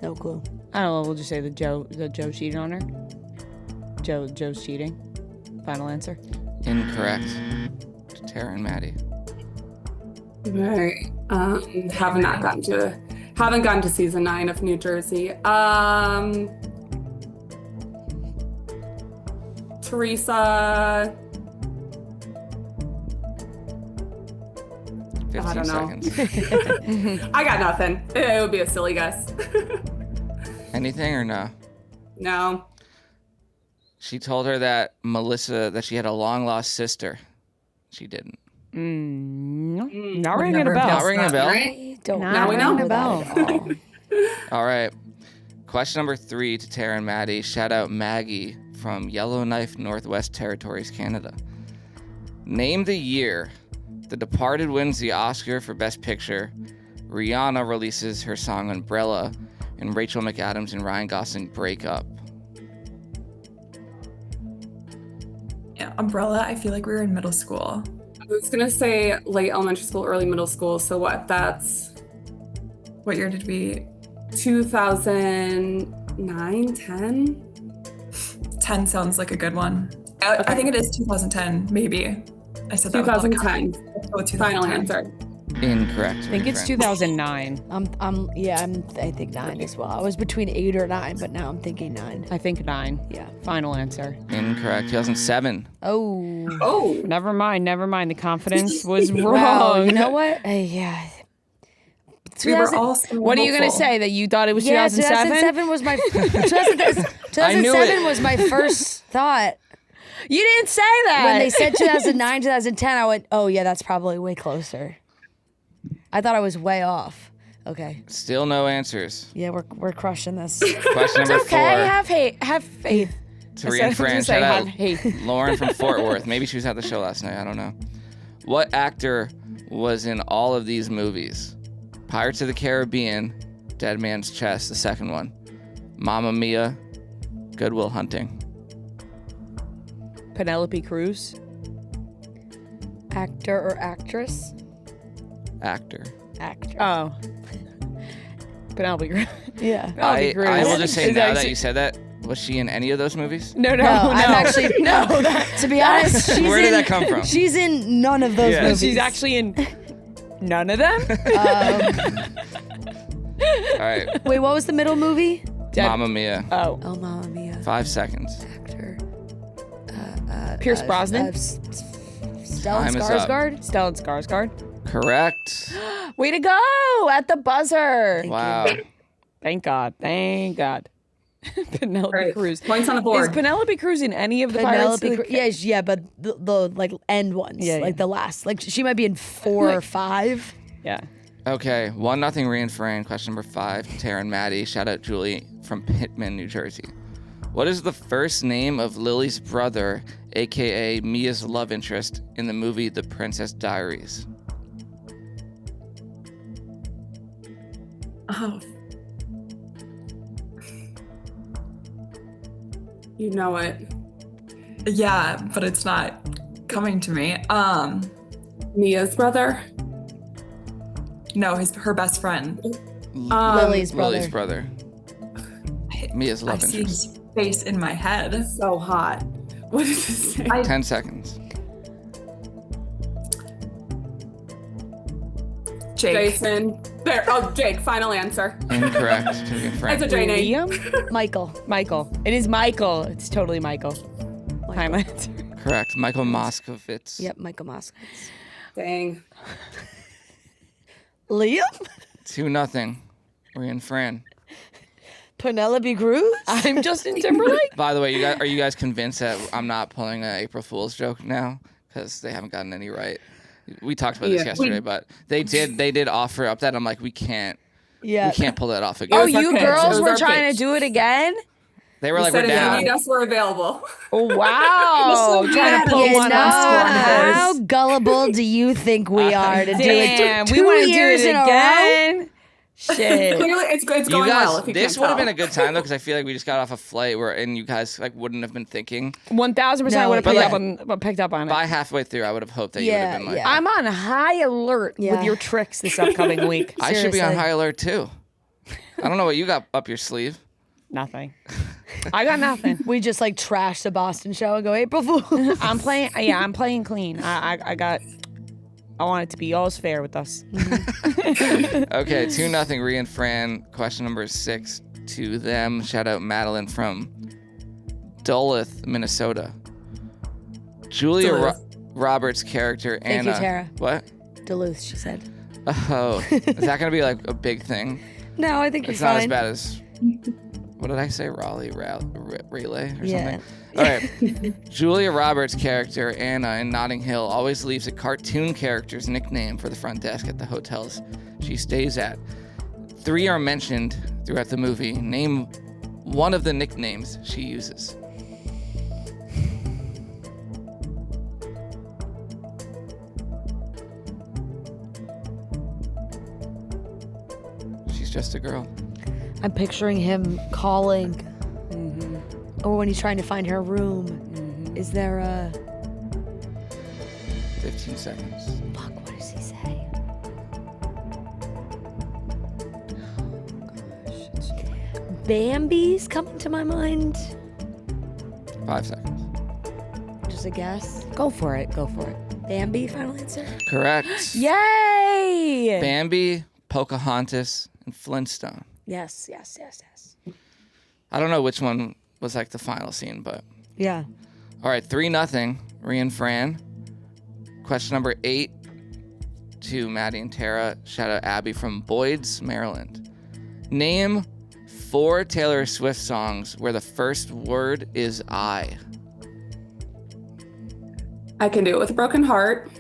B: No clue.
A: I don't know. We'll just say the Joe cheated on her. Joe's cheating. Final answer.
C: Incorrect. Tara and Maddie.
D: Right. Haven't gotten to season 9 of New Jersey. Teresa.
C: 15
D: I don't know.
C: seconds.
D: I got nothing. It would be a silly guess.
C: Anything or no?
D: No.
C: She told her that she had a long lost sister. She didn't.
A: No,
E: Would
A: not ringing a
E: never
A: bell.
E: guess
C: Not ringing a bell?
B: I don't
D: Now we know.
B: remember that at all.
C: All right. Question number 3 to Tara and Maddie. Shout out Maggie from Yellowknife, Northwest Territories, Canada. Name the year The Departed wins the Oscar for Best Picture. Rihanna releases her song Umbrella, and Rachel McAdams and Ryan Gosling break up.
E: Yeah, Umbrella, I feel like we were in middle school.
D: I was going to say late elementary school, early middle school. So what? That's
E: What year did we?
D: 2009, 10?
E: 10 sounds like a good one. I think it is 2010, maybe. I said that with all the
D: 2010.
E: confidence. Let's go with
D: Final
E: 2010.
D: answer.
C: Incorrect.
A: I think it's 2009.
B: I think 9 as well. I was between 8 or 9, but now I'm thinking 9.
A: I think 9.
B: Yeah.
A: Final answer.
C: Incorrect. 2007.
B: Oh.
D: Oh.
A: Never mind. The confidence was wrong.
B: Wow. You know what? Yeah.
E: We were all so
A: What are you going to
E: hopeful.
A: say? That you thought it was
B: Yeah,
A: 2007?
B: 2007 was my 2007 was my first thought.
A: You didn't say that.
B: When they said 2009, 2010, I went, "Oh yeah, that's probably way closer." I thought I was way off. Okay.
C: Still no answers.
B: Yeah, we're crushing this.
C: Question number 4.
A: okay, have faith.
C: To Ria
A: I
C: Fran.
A: was gonna
C: Shout
A: say,
C: out
A: have faith.
C: Lauren from Fort Worth. Maybe she was at the show last night. I don't know. What actor was in all of these movies? Pirates of the Caribbean, Dead Man's Chest, the second one. Mamma Mia, Good Will Hunting.
A: Penelope Cruz.
B: Actor or actress?
C: Actor.
B: Actor.
A: Oh. Penelope Cruz.
B: Yeah.
A: Penelope Cruz.
C: I will just say
A: Is
C: now
A: that-
C: that you said that, was she in any of those movies?
A: No.
B: No, I'm actually
A: no.
B: To be honest, she's
C: Where did
B: in,
C: that come from?
B: She's in none of those
C: Yeah.
B: movies.
A: She's actually in none of them.
C: All right.
B: Wait, what was the middle movie?
C: Mamma Mia.
A: Oh.
B: Oh, Mamma Mia.
C: 5 seconds.
B: Actor.
A: Pierce Brosnan.
B: Stellan
C: Time is up.
B: Skarsgård.
A: Stellan Skarsgård.
C: Correct.
A: Way to go at the buzzer.
C: Wow.
A: Thank God. Penelope
D: Great.
A: Cruz.
D: Points on the
A: Is
D: board.
A: Penelope Cruz in any of the Pirates?
B: Penelope Cruz. Yeah, but the like end ones,
A: Yeah,
B: like
A: yeah.
B: the last, like she might be in 4 or 5.
A: Yeah.
C: Okay. 1-0 Ria Fran. Question number 5. Tara and Maddie. Shout out Julie from Pittman, New Jersey. What is the first name of Lily's brother, aka Mia's love interest, in the movie The Princess Diaries?
E: Oh,
D: You know it.
E: yeah, but it's not coming to me.
D: Mia's brother.
E: No, her best friend.
B: Lily's brother.
C: Lily's brother. Mia's
E: I
C: love
E: see
C: interest.
E: his face in my head.
D: So hot. What does it say?
C: 10 seconds.
E: Jake.
D: Jason. There. Oh, Jake. Final answer.
C: Incorrect. To Ria Fran.
D: It's a J name.
A: Liam?
B: Michael.
A: It is Michael. It's totally Michael. Time answer.
C: Correct. Michael Moskovitz.
B: Yep, Michael Moskowitz.
D: Dang.
B: Liam?
C: 2-0. Ria Fran.
B: Penelope Cruz?
A: I'm Justin Timberlake.
C: By the way, are you guys convinced that I'm not pulling an April Fool's joke now? Because they haven't gotten any right. We talked about this
D: Yeah.
C: yesterday, but they did offer up that. I'm like, we can't
B: Yeah.
C: pull that off again.
A: Oh,
D: was our
A: you
D: pitch. It
A: girls
D: was
A: were
D: our
A: trying
D: pitch.
A: to do it again?
C: They were
D: We
C: like,
D: said
C: we're
D: if you
C: down.
D: need us, we're available.
A: Oh, wow. Trying to pull
B: You
A: one
B: know,
A: on us.
B: how gullible do you think we are to do
A: Damn,
B: it
A: we
B: 2
A: want to do
B: years
A: it
B: in a row?
A: again. Shit.
D: Clearly, it's
C: You
D: going
C: guys,
D: well. If you
C: this
D: can't
C: would have
D: tell.
C: been a good time though, because I feel like we just got off a flight and you guys like wouldn't have been thinking.
A: 1,000%
B: No,
A: would have
B: but
A: picked up on it.
C: By halfway through, I would have hoped that you would have been like,
B: Yeah.
A: I'm on high alert
B: Yeah.
A: with your tricks this upcoming week.
C: I should be on
B: Seriously.
C: high alert too. I don't know what you got up your sleeve.
A: Nothing. I got nothing.
B: We just like trash the Boston show and go April Fool.
A: I'm playing clean. I want it to be all's fair with us.
C: Okay, 2-0 Ria and Fran. Question number 6 to them. Shout out Madeline from Duluth, Minnesota. Julia Roberts' character Anna.
B: Thank you, Tara.
C: What?
B: Duluth, she said.
C: Oh, is that gonna be like a big thing?
B: No, I think
C: It's
B: you're
C: not as
B: fine.
C: bad as. What did I say? Relay or
B: Yeah.
C: something? All right. Julia Roberts' character, Anna, in Notting Hill, always leaves a cartoon character's nickname for the front desk at the hotels she stays at. 3 are mentioned throughout the movie. Name one of the nicknames she uses. She's just a girl.
B: I'm picturing him calling. Or when he's trying to find her room. Is there a...
C: 15 seconds.
B: Fuck, what does he say? Bambi's coming to my mind.
C: 5 seconds.
B: Just a guess.
A: Go for it.
B: Bambi, final answer?
C: Correct.
A: Yay!
C: Bambi, Pocahontas, and Flintstone.
B: Yes.
C: I don't know which one was like the final scene, but
B: Yeah.
C: all right, 3-0, Ria and Fran. Question number 8 to Maddie and Tara. Shout out Abby from Boyd's, Maryland. Name 4 Taylor Swift songs where the first word is I.
D: I can do it with a broken heart.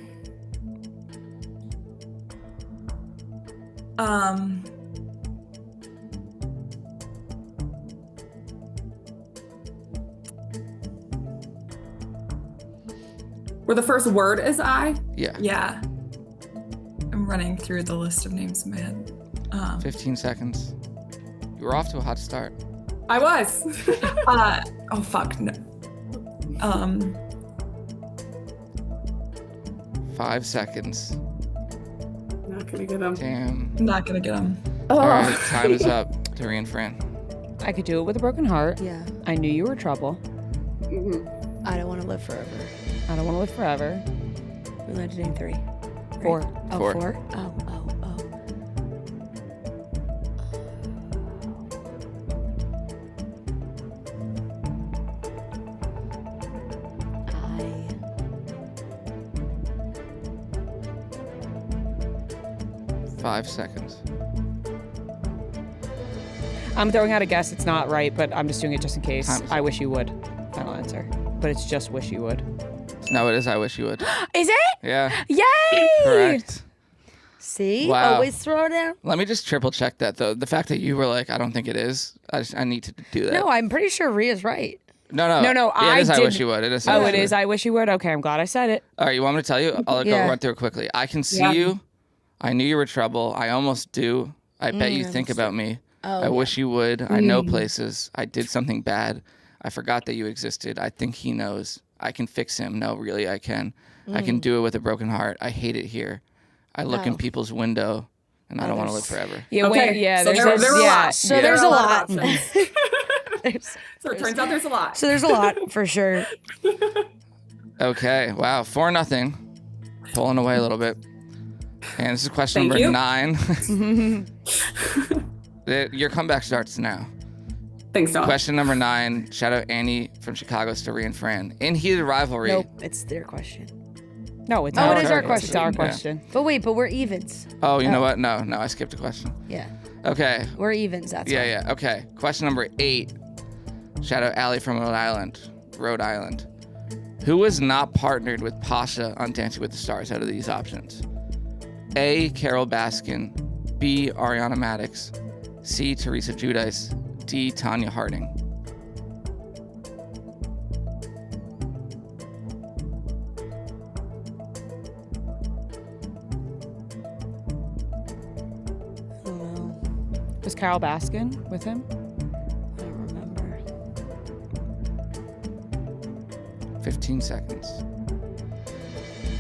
D: Where the first word is I.
C: Yeah.
E: Yeah. I'm running through the list of names in my head.
C: 15 seconds. You were off to a hot start.
D: I was.
E: Oh fuck no.
C: 5 seconds.
D: Not gonna get them.
C: Damn.
E: I'm not gonna get them.
C: All right, time is up to Ria and Fran.
A: I could do it with a broken heart.
B: Yeah.
A: I knew you were trouble.
B: I don't want to live forever.
A: I don't want to live forever.
B: We're allowed to name 3.
A: 4.
B: Oh,
C: 4.
B: 4? Oh.
C: I. 5 seconds.
A: I'm throwing out a guess. It's not right, but I'm just doing it just in case.
C: Time's
A: I
C: up.
A: wish you would. Final answer. But it's just wish you would.
C: No, it is I wish you would.
A: Is it?
C: Yeah.
A: Yay!
C: Correct.
B: See?
C: Wow.
B: Always throw down.
C: Let me just triple check that though. The fact that you were like, I don't think it is. I need to do that.
B: No, I'm pretty sure Ria's right.
C: No.
A: No,
C: Yeah,
A: I
C: it is I
A: did-
C: wish you would. It is.
A: Oh,
C: wish
A: it
C: you
A: is.
C: would.
A: I wish you would. Okay, I'm glad I said it.
C: All right, you want me to tell you? I'll
B: Yeah.
C: go run through it quickly. I can see
D: Yeah.
C: you. I knew you were trouble. I almost do. I bet you think about me. I wish you would. I know places. I did something bad. I forgot that you existed. I think he knows. I can fix him. No, really, I can. I can do it with a broken heart. I hate it here. I look in people's window, and I don't want to live forever.
A: Yeah,
D: Okay,
A: wait, yeah.
D: so
A: There's
D: there were a
A: yeah.
D: lot.
B: So
C: Yeah.
B: there's a
D: There are
B: lot.
D: of options. So it turns out there's a lot.
B: So there's a lot for sure.
C: Okay. Wow. 4-0. Pulling away a little bit. And this is question
D: Thank
C: number
D: you.
C: 9. Your comeback starts now.
D: Thanks, Noah.
C: Question number 9. Shout out Annie from Chicago to Ria and Fran. In heated rivalry.
B: Nope, it's their question.
A: No, it's
B: Oh,
A: our
B: it is our
A: It's
B: question.
A: our
C: Yeah.
A: question.
B: But wait, but we're evens.
C: Oh, you know what? No, I skipped a question.
B: Yeah,
C: Okay.
B: we're evens. That's why.
C: Yeah. Okay. Question number 8. Shout out Allie from Rhode Island. Who was not partnered with Pasha on Dancing with the Stars out of these options? A. Carol Baskin. B. Ariana Madix. C. Teresa Giudice. D. Tanya Harding.
B: I don't know.
A: Was Carol Baskin with him?
B: I don't remember.
C: 15 seconds.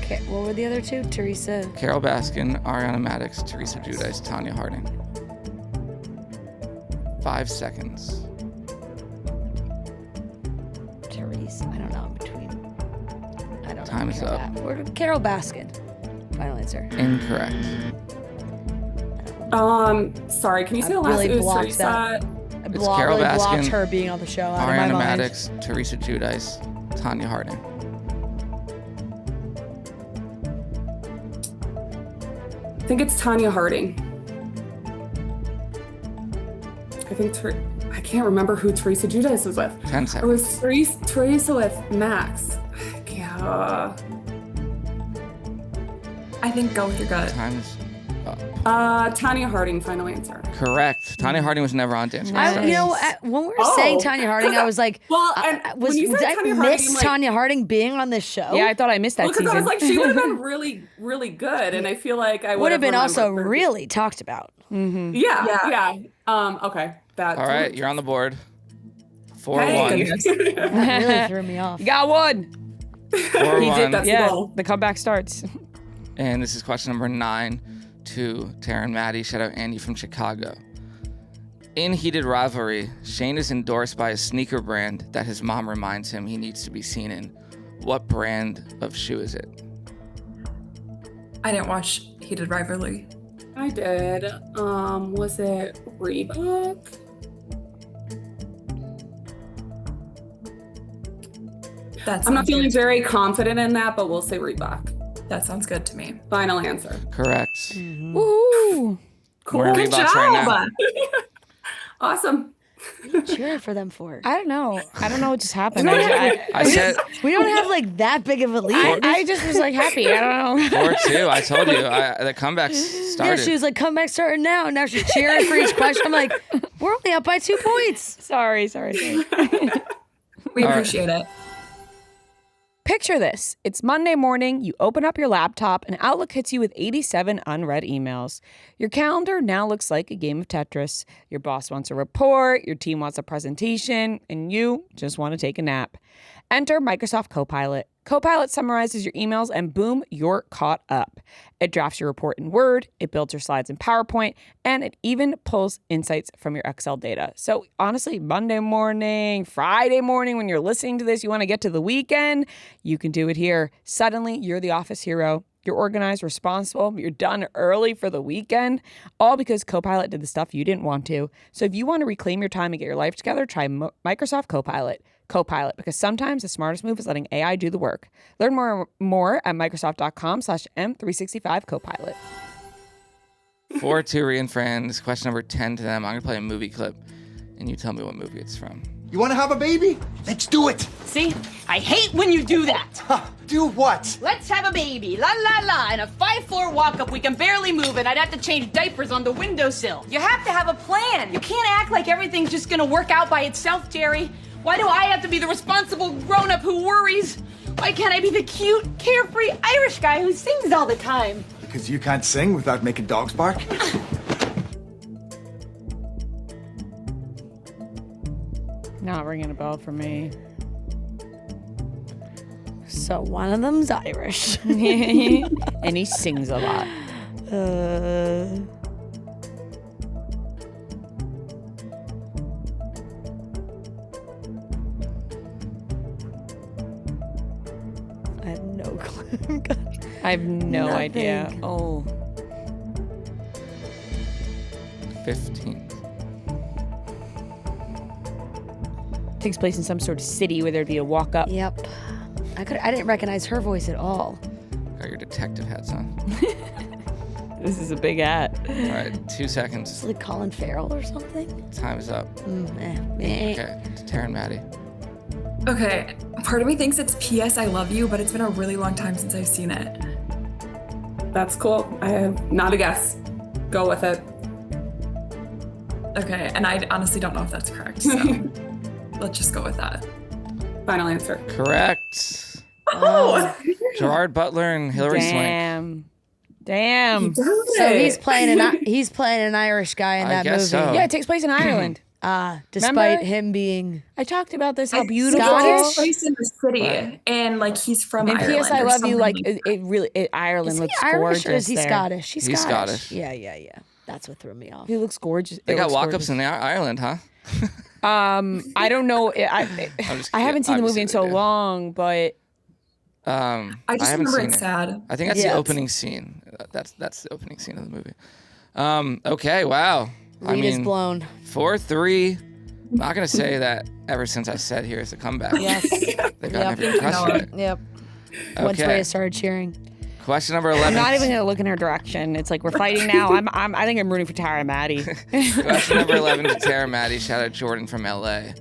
B: Okay, what were the other two? Teresa.
C: Carol Baskin, Ariana Madix, Teresa Giudice, Tanya Harding. 5 seconds.
B: Therese, I don't know. I don't know.
C: Time is up.
B: We're Carol Baskin. Final answer.
C: Incorrect.
D: Sorry, can you say the
B: I
D: last?
B: really
D: It was
B: blocked
D: Teresa.
B: that. I
C: Carol
B: really blocked
C: Baskin,
B: her being on the show out of my
C: Ariana
B: mind.
C: Maddox, Teresa Giudice, Tanya Harding.
D: I think it's Tanya Harding. I can't remember who Teresa Giudice was with.
C: 10
D: It
C: seconds.
D: was Teresa with Max. Yeah.
E: I think go with your gut.
C: Time is up.
D: Tanya Harding, final answer.
C: Correct. Tanya Harding was never on Dancing with the Stars.
B: When we were saying Tanya Harding, I was like,
D: Well, and when you said
B: did I
D: Tanya
B: miss
D: Harding, like-
B: Tanya Harding being on this show?
A: Yeah, I thought I missed that
D: Because
A: season.
D: I was like, she would have been really, really good, and I feel like I
B: would have been also
D: remembered her.
B: really talked about.
D: Yeah. Okay. That.
C: All right, you're on the board.
D: Hey,
C: 4-1.
D: goodness.
B: That really threw me off.
A: You got one.
C: 4-1.
D: That's the
A: Yeah,
D: goal.
A: the comeback starts.
C: And this is question number 9 to Tara Maddie. Shout out Andy from Chicago. In Heated Rivalry, Shane is endorsed by a sneaker brand that his mom reminds him he needs to be seen in. What brand of shoe is it?
E: I didn't watch Heated Rivalry.
D: I did. Was it Reebok? I'm not feeling very confident in that, but we'll say Reebok.
E: That sounds good to me.
D: Final answer.
C: Correct.
A: Woohoo!
D: Cool.
C: We're in
D: Good
C: Reeboks right now.
D: Awesome.
B: What are you cheering for them for?
A: I don't know. I don't know what just happened.
C: I said
B: We don't have like that big of a lead.
A: I just was like happy. I don't know.
C: 4-2. I told you. The comeback
B: Yeah,
C: started.
B: she was like, come back starting now. Now she's cheering for each question. I'm like, we're only up by 2 points.
A: Sorry.
E: We appreciate it.
A: Picture this. It's Monday morning, you open up your laptop, and Outlook hits you with 87 unread emails. Your calendar now looks like a game of Tetris. Your boss wants a report, your team wants a presentation, and you just want to take a nap. Enter Microsoft Copilot. Copilot summarizes your emails and boom, you're caught up. It drafts your report in Word, it builds your slides in PowerPoint, and it even pulls insights from your Excel data. So honestly, Monday morning, Friday morning, when you're listening to this, you want to get to the weekend, you can do it here. Suddenly, you're the office hero. You're organized, responsible, you're done early for the weekend, all because Copilot did the stuff you didn't want to. So if you want to reclaim your time and get your life together, try Microsoft Copilot. Copilot, because sometimes the smartest move is letting AI do the work. Learn more at Microsoft.com/M365Copilot.
C: 4-2, Ria and Fran. This is question number 10 to them. I'm going to play a movie clip, and you tell me what movie it's from.
F: You want to have a baby? Let's do it.
G: See? I hate when you do that.
F: Do what?
G: Let's have a baby. La la la. In a 5-floor walk-up, we can barely move, and I'd have to change diapers on the windowsill. You have to have a plan. You can't act like everything's just gonna work out by itself, Jerry. Why do I have to be the responsible grown-up who worries? Why can't I be the cute, carefree Irish guy who sings all the time?
F: Because you can't sing without making dogs bark.
A: Not ringing a bell for me.
B: So one of them's Irish.
A: And he sings a lot.
B: I have no clue.
A: I have no
B: Nothing.
A: idea. Oh.
C: 15.
A: Takes place in some sort of city where there'd be a walk up.
B: Yep. I didn't recognize her voice at all.
C: Got your detective hats on.
A: This is a big hat.
C: All right, 2 seconds.
B: It's like Colin Farrell or something.
C: Time is up.
B: Okay.
C: It's Tara and Maddie.
E: Okay, part of me thinks it's P.S. I Love You, but it's been a really long time since I've seen it.
D: That's cool. I have not a guess. Go with it.
E: Okay, and I honestly don't know if that's correct, so let's just go with that.
D: Final answer.
C: Correct.
D: Oh!
C: Gerard Butler and Hilary Swank.
A: Damn.
B: So he's playing an Irish guy in
C: I
B: that
C: guess
B: movie.
C: so.
A: Yeah, it takes place in Ireland.
B: Despite
A: Remember?
B: him being
A: I talked about this, how
E: It
A: beautiful.
E: takes place in the city, and like he's from
A: And
E: Ireland.
A: P.S. I
E: or
A: Love You,
E: something
A: like
E: that.
A: Ireland
B: is
A: looks
B: he Irish
A: gorgeous
B: or is he
A: there.
B: Scottish?
C: He's Scottish.
B: Yeah. That's what threw me off.
A: He looks gorgeous.
C: They
A: It
C: got
A: looks
C: walk-ups
A: gorgeous.
C: in Ireland, huh?
A: I don't know. I haven't seen the movie in so
C: Obviously they do.
A: long, but
E: I just
C: haven't
E: remember
C: seen
E: it's
C: it.
E: sad.
C: I think that's
B: Yeah.
C: the opening scene. That's the opening scene of the movie. Okay, wow.
B: Lead is blown.
C: 4-3. I'm not gonna say that ever since I said here's a comeback.
B: Yes.
C: They've gotten
B: Yep.
C: every question it.
B: Yep. Once
C: Okay.
B: Rhea started cheering.
C: Question number 11.
A: I'm not even gonna look in her direction. It's like we're fighting now. I think I'm rooting for Tara Maddie.
C: Question number 11 to Tara Maddie. Shout out Jordan from LA.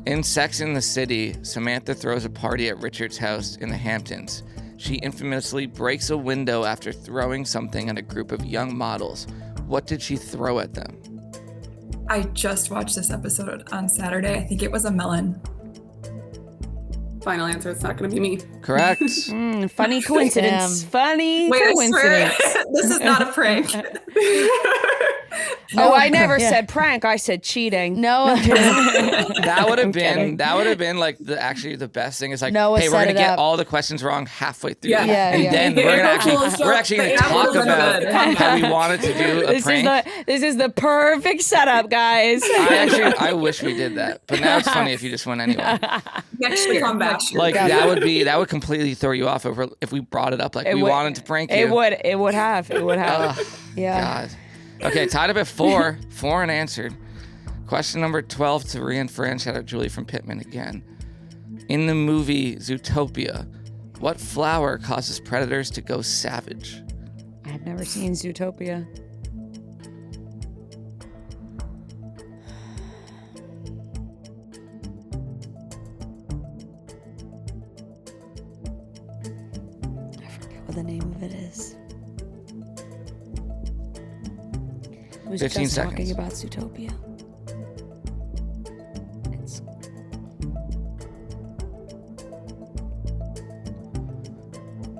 C: In Sex and the City, Samantha throws a party at Richard's house in the Hamptons. She infamously breaks a window after throwing something at a group of young models. What did she throw at them?
E: I just watched this episode on Saturday. I think it was a melon.
D: Final answer. It's not going to be me.
C: Correct.
A: Funny coincidence. Funny coincidence.
E: I swear, this is not a prank.
A: Oh, I never said prank. I said cheating.
B: No.
C: That would have
A: kidding.
C: been like the best thing is like,
B: Noah
C: hey, we're
B: set
C: gonna
B: it
C: get
B: up.
C: all the questions wrong halfway through.
D: Yeah.
B: Yeah,
C: and
B: yeah.
C: then we're actually gonna talk about how we wanted to do a prank.
A: This is the perfect setup, guys.
C: I wish we did that, but now it's funny if you just went anyway.
E: Next year, come back.
C: Like that would completely throw you off if we brought it up like we wanted to prank you.
A: It would have.
B: Yeah.
C: God. Okay, tied up at 4 unanswered. Question number 12 to Ria and Fran. Shout out Julie from Pittman again. In the movie Zootopia, what flower causes predators to go savage?
A: I've never seen Zootopia.
B: I forget what the name of it is. I was
C: 15
B: just
C: seconds.
B: talking about Zootopia. It's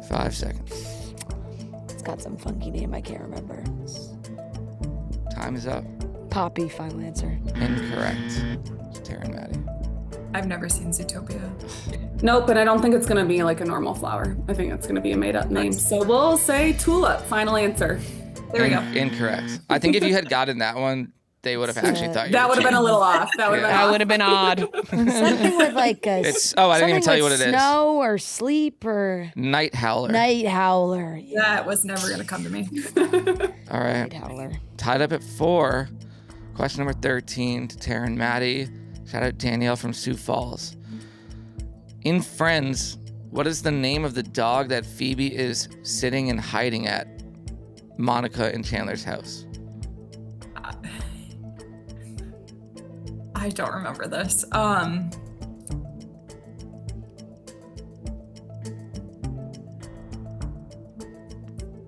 C: 5 seconds.
B: it's got some funky name I can't remember.
C: Time is up.
B: Poppy, final answer.
C: Incorrect. Tara and Maddie.
E: I've never seen Zootopia.
D: Nope, and I don't think it's going to be like a normal flower. I think it's going to be a made-up name. So we'll say tulip. Final answer.
E: There we go.
C: Incorrect. I think if you had gotten that one, they would have actually thought you
D: That
C: were
D: would have been a little off. That would have
A: That
D: been
A: would have been odd.
B: Something with like a
C: I didn't even tell you what it is.
B: Snow or sleep or
C: Night Howler.
B: night howler. Yeah.
E: That was never going to come to me.
C: All right.
B: Night howler.
C: Tied up at 4. Question number 13 to Tara and Maddie. Shout out Danielle from Sioux Falls. In Friends, what is the name of the dog that Phoebe is sitting and hiding at Monica and Chandler's house?
E: I don't remember this.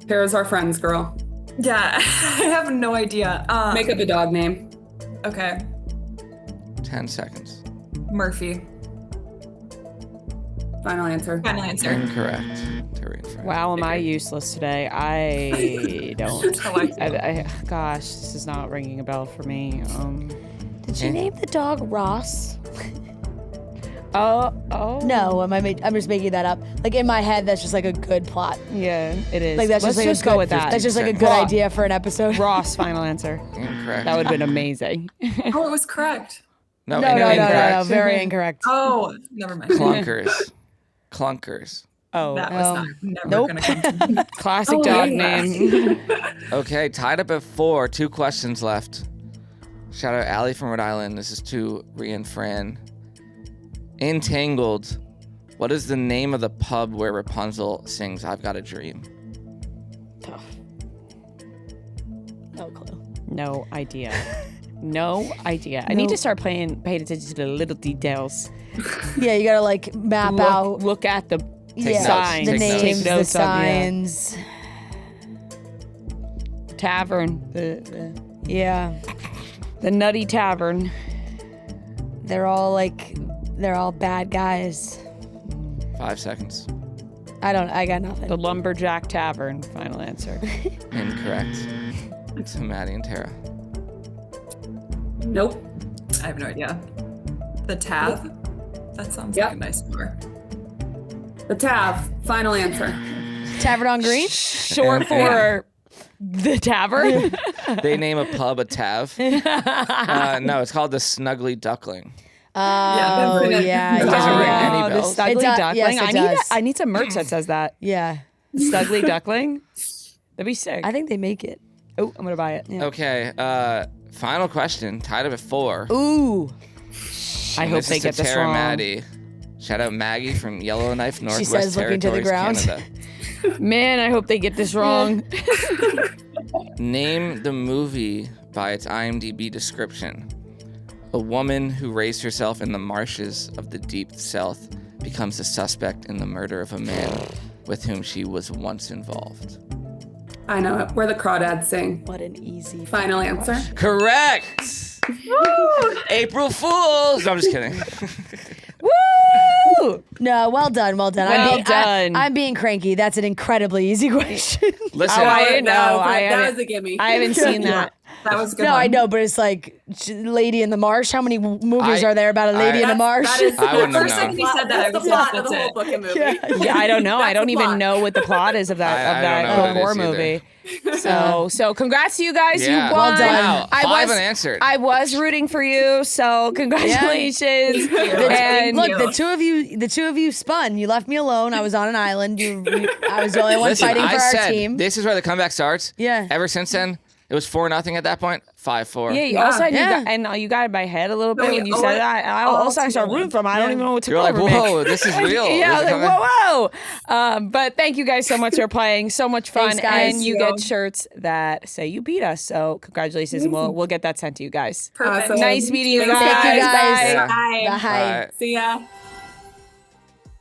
D: Tara's our friends, girl.
E: Yeah, I have no idea.
D: Make up a dog name.
E: Okay,
C: 10 seconds.
E: Murphy.
D: Final answer.
E: Final answer.
C: Incorrect. Terry and Fran.
A: Wow, am I useless today? I don't. Gosh, this is not ringing a bell for me.
B: Did she name the dog Ross?
A: Oh.
B: No, I'm just making that up. Like in my head, that's just like a good plot.
A: Yeah, it is.
B: Like that's
A: Let's
B: just like
A: just
B: a
A: go
B: good,
A: with that.
B: That's just like a good
A: Ross.
B: idea for an episode.
A: Ross, final answer.
C: Incorrect.
A: That would have been amazing.
E: Oh, it was correct.
C: No,
B: No, very incorrect.
E: Oh, never mind.
C: Clunkers.
A: Oh,
E: That was never
A: Nope.
E: going to come to me.
A: classic dog name.
C: Okay, tied up at 4. 2 questions left. Shout out Allie from Rhode Island. This is to Ria and Fran. In Tangled, what is the name of the pub where Rapunzel sings I've Got a Dream?
B: No clue.
A: No idea. No idea. I need to start paying attention to the little details.
B: Yeah, you gotta like map out.
A: Look at the
B: Yeah,
A: signs.
B: the
C: Take notes.
B: names, the
A: Notes of, yeah.
B: signs.
A: Tavern.
B: Yeah,
A: The Nutty Tavern.
B: they're all bad guys.
C: 5 seconds.
B: I got nothing.
A: The Lumberjack Tavern. Final answer.
C: Incorrect. To Maddie and Tara.
D: Nope.
E: I have no idea. The Tav? That sounds
D: Yep.
E: like a nice bar.
D: The Tav. Final answer.
B: Tavern on Green.
A: Short for The tavern?
C: They name a pub a tav. No, it's called the Snuggly Duckling.
B: Oh, yeah.
C: It doesn't ring any
A: the
C: bells.
A: Snuggly
B: It does-
A: Duckling.
B: yes, it does.
A: I need some merch that says that.
B: Yeah.
A: Snuggly Duckling. That'd be sick.
B: I think they make it.
A: Oh, I'm gonna buy it. Yeah.
C: Okay, final question. Tied up at 4.
B: Ooh.
A: I
C: And
A: hope
C: this
A: they
C: is to
A: get this
C: Tara
A: wrong.
C: Maddie. Shout out Maggie from Yellowknife, Northwest
B: says, looking to the
C: Territories,
B: ground.
C: Canada.
A: Man, I hope they get this wrong.
C: Name the movie by its IMDb description. A woman who raised herself in the marshes of the deep south becomes a suspect in the murder of a man with whom she was once involved.
D: I know it. Where the crawdads sing.
B: What an easy.
D: Final answer.
C: Correct! April Fools! No, I'm just kidding.
A: Woo!
B: No, well done.
A: Well
B: I'm
A: done.
B: I'm being cranky. That's an incredibly easy question.
C: Listen,
A: Oh, I didn't know.
D: That was a gimme.
A: I haven't seen that.
E: That was a good.
B: No,
E: one.
B: I know, but it's like Lady in the Marsh. How many movies are there about a lady in a marsh?
D: That is
C: I wouldn't
D: the
C: have
D: first
C: known.
D: thing he said that I
E: That's
D: was
E: the
D: like,
E: plot of
D: that's
E: the
D: it.
E: whole
D: fucking movie.
A: Yeah, I don't know. I
D: That's
A: don't
D: the
A: even
D: plot.
A: know what the plot is of that
C: I don't know what it
A: horror
C: is either.
A: movie. So congrats to you guys.
C: Yeah.
A: You won.
B: Well done.
C: Wow, five unanswered.
A: I was rooting for you, so congratulations. And
B: Look, the two of you spun. You left me alone. I was on an island. I was the only one
C: Listen,
B: fighting for
C: I
B: our
C: said,
B: team.
C: this is where the comeback starts.
B: Yeah.
C: Ever since then, it was 4-0 at that point. 5-4.
A: yeah, you also had
B: Yeah.
A: you got in my head a little bit
E: No,
A: when you
E: yeah,
A: said
E: oh,
A: that. I
E: oh,
A: also
E: oh,
A: started rooting for him. I don't even know what to
C: You're like,
A: over me.
C: whoa, this is real.
A: Yeah, I was
C: This is
A: like, whoa, whoa. But thank you guys so much for playing. So much fun.
B: Thanks, guys.
A: And you get shirts that say you beat us. So congratulations. And we'll get that sent to you guys.
E: Perfect.
D: Awesome.
A: Nice meeting you guys.
B: Thank you guys.
A: Bye.
D: Bye.
B: Bye.
D: See ya.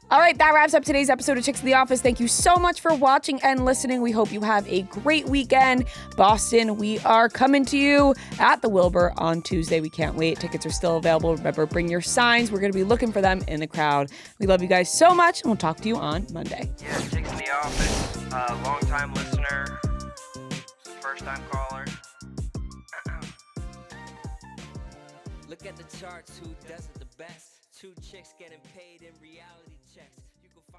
A: All right, that wraps up today's episode of Chicks in the Office. Thank you so much for watching and listening. We hope you have a great weekend. Boston, we are coming to you at the Wilbur on Tuesday. We can't wait. Tickets are still available. Remember, bring your signs. We're going to be looking for them in the crowd. We love you guys so much, and we'll talk to you on Monday.
H: Yeah, Chicks in the Office, long-time listener, first-time caller.
I: Look at the charts, who does it the best? 2 chicks getting paid in reality checks. You can find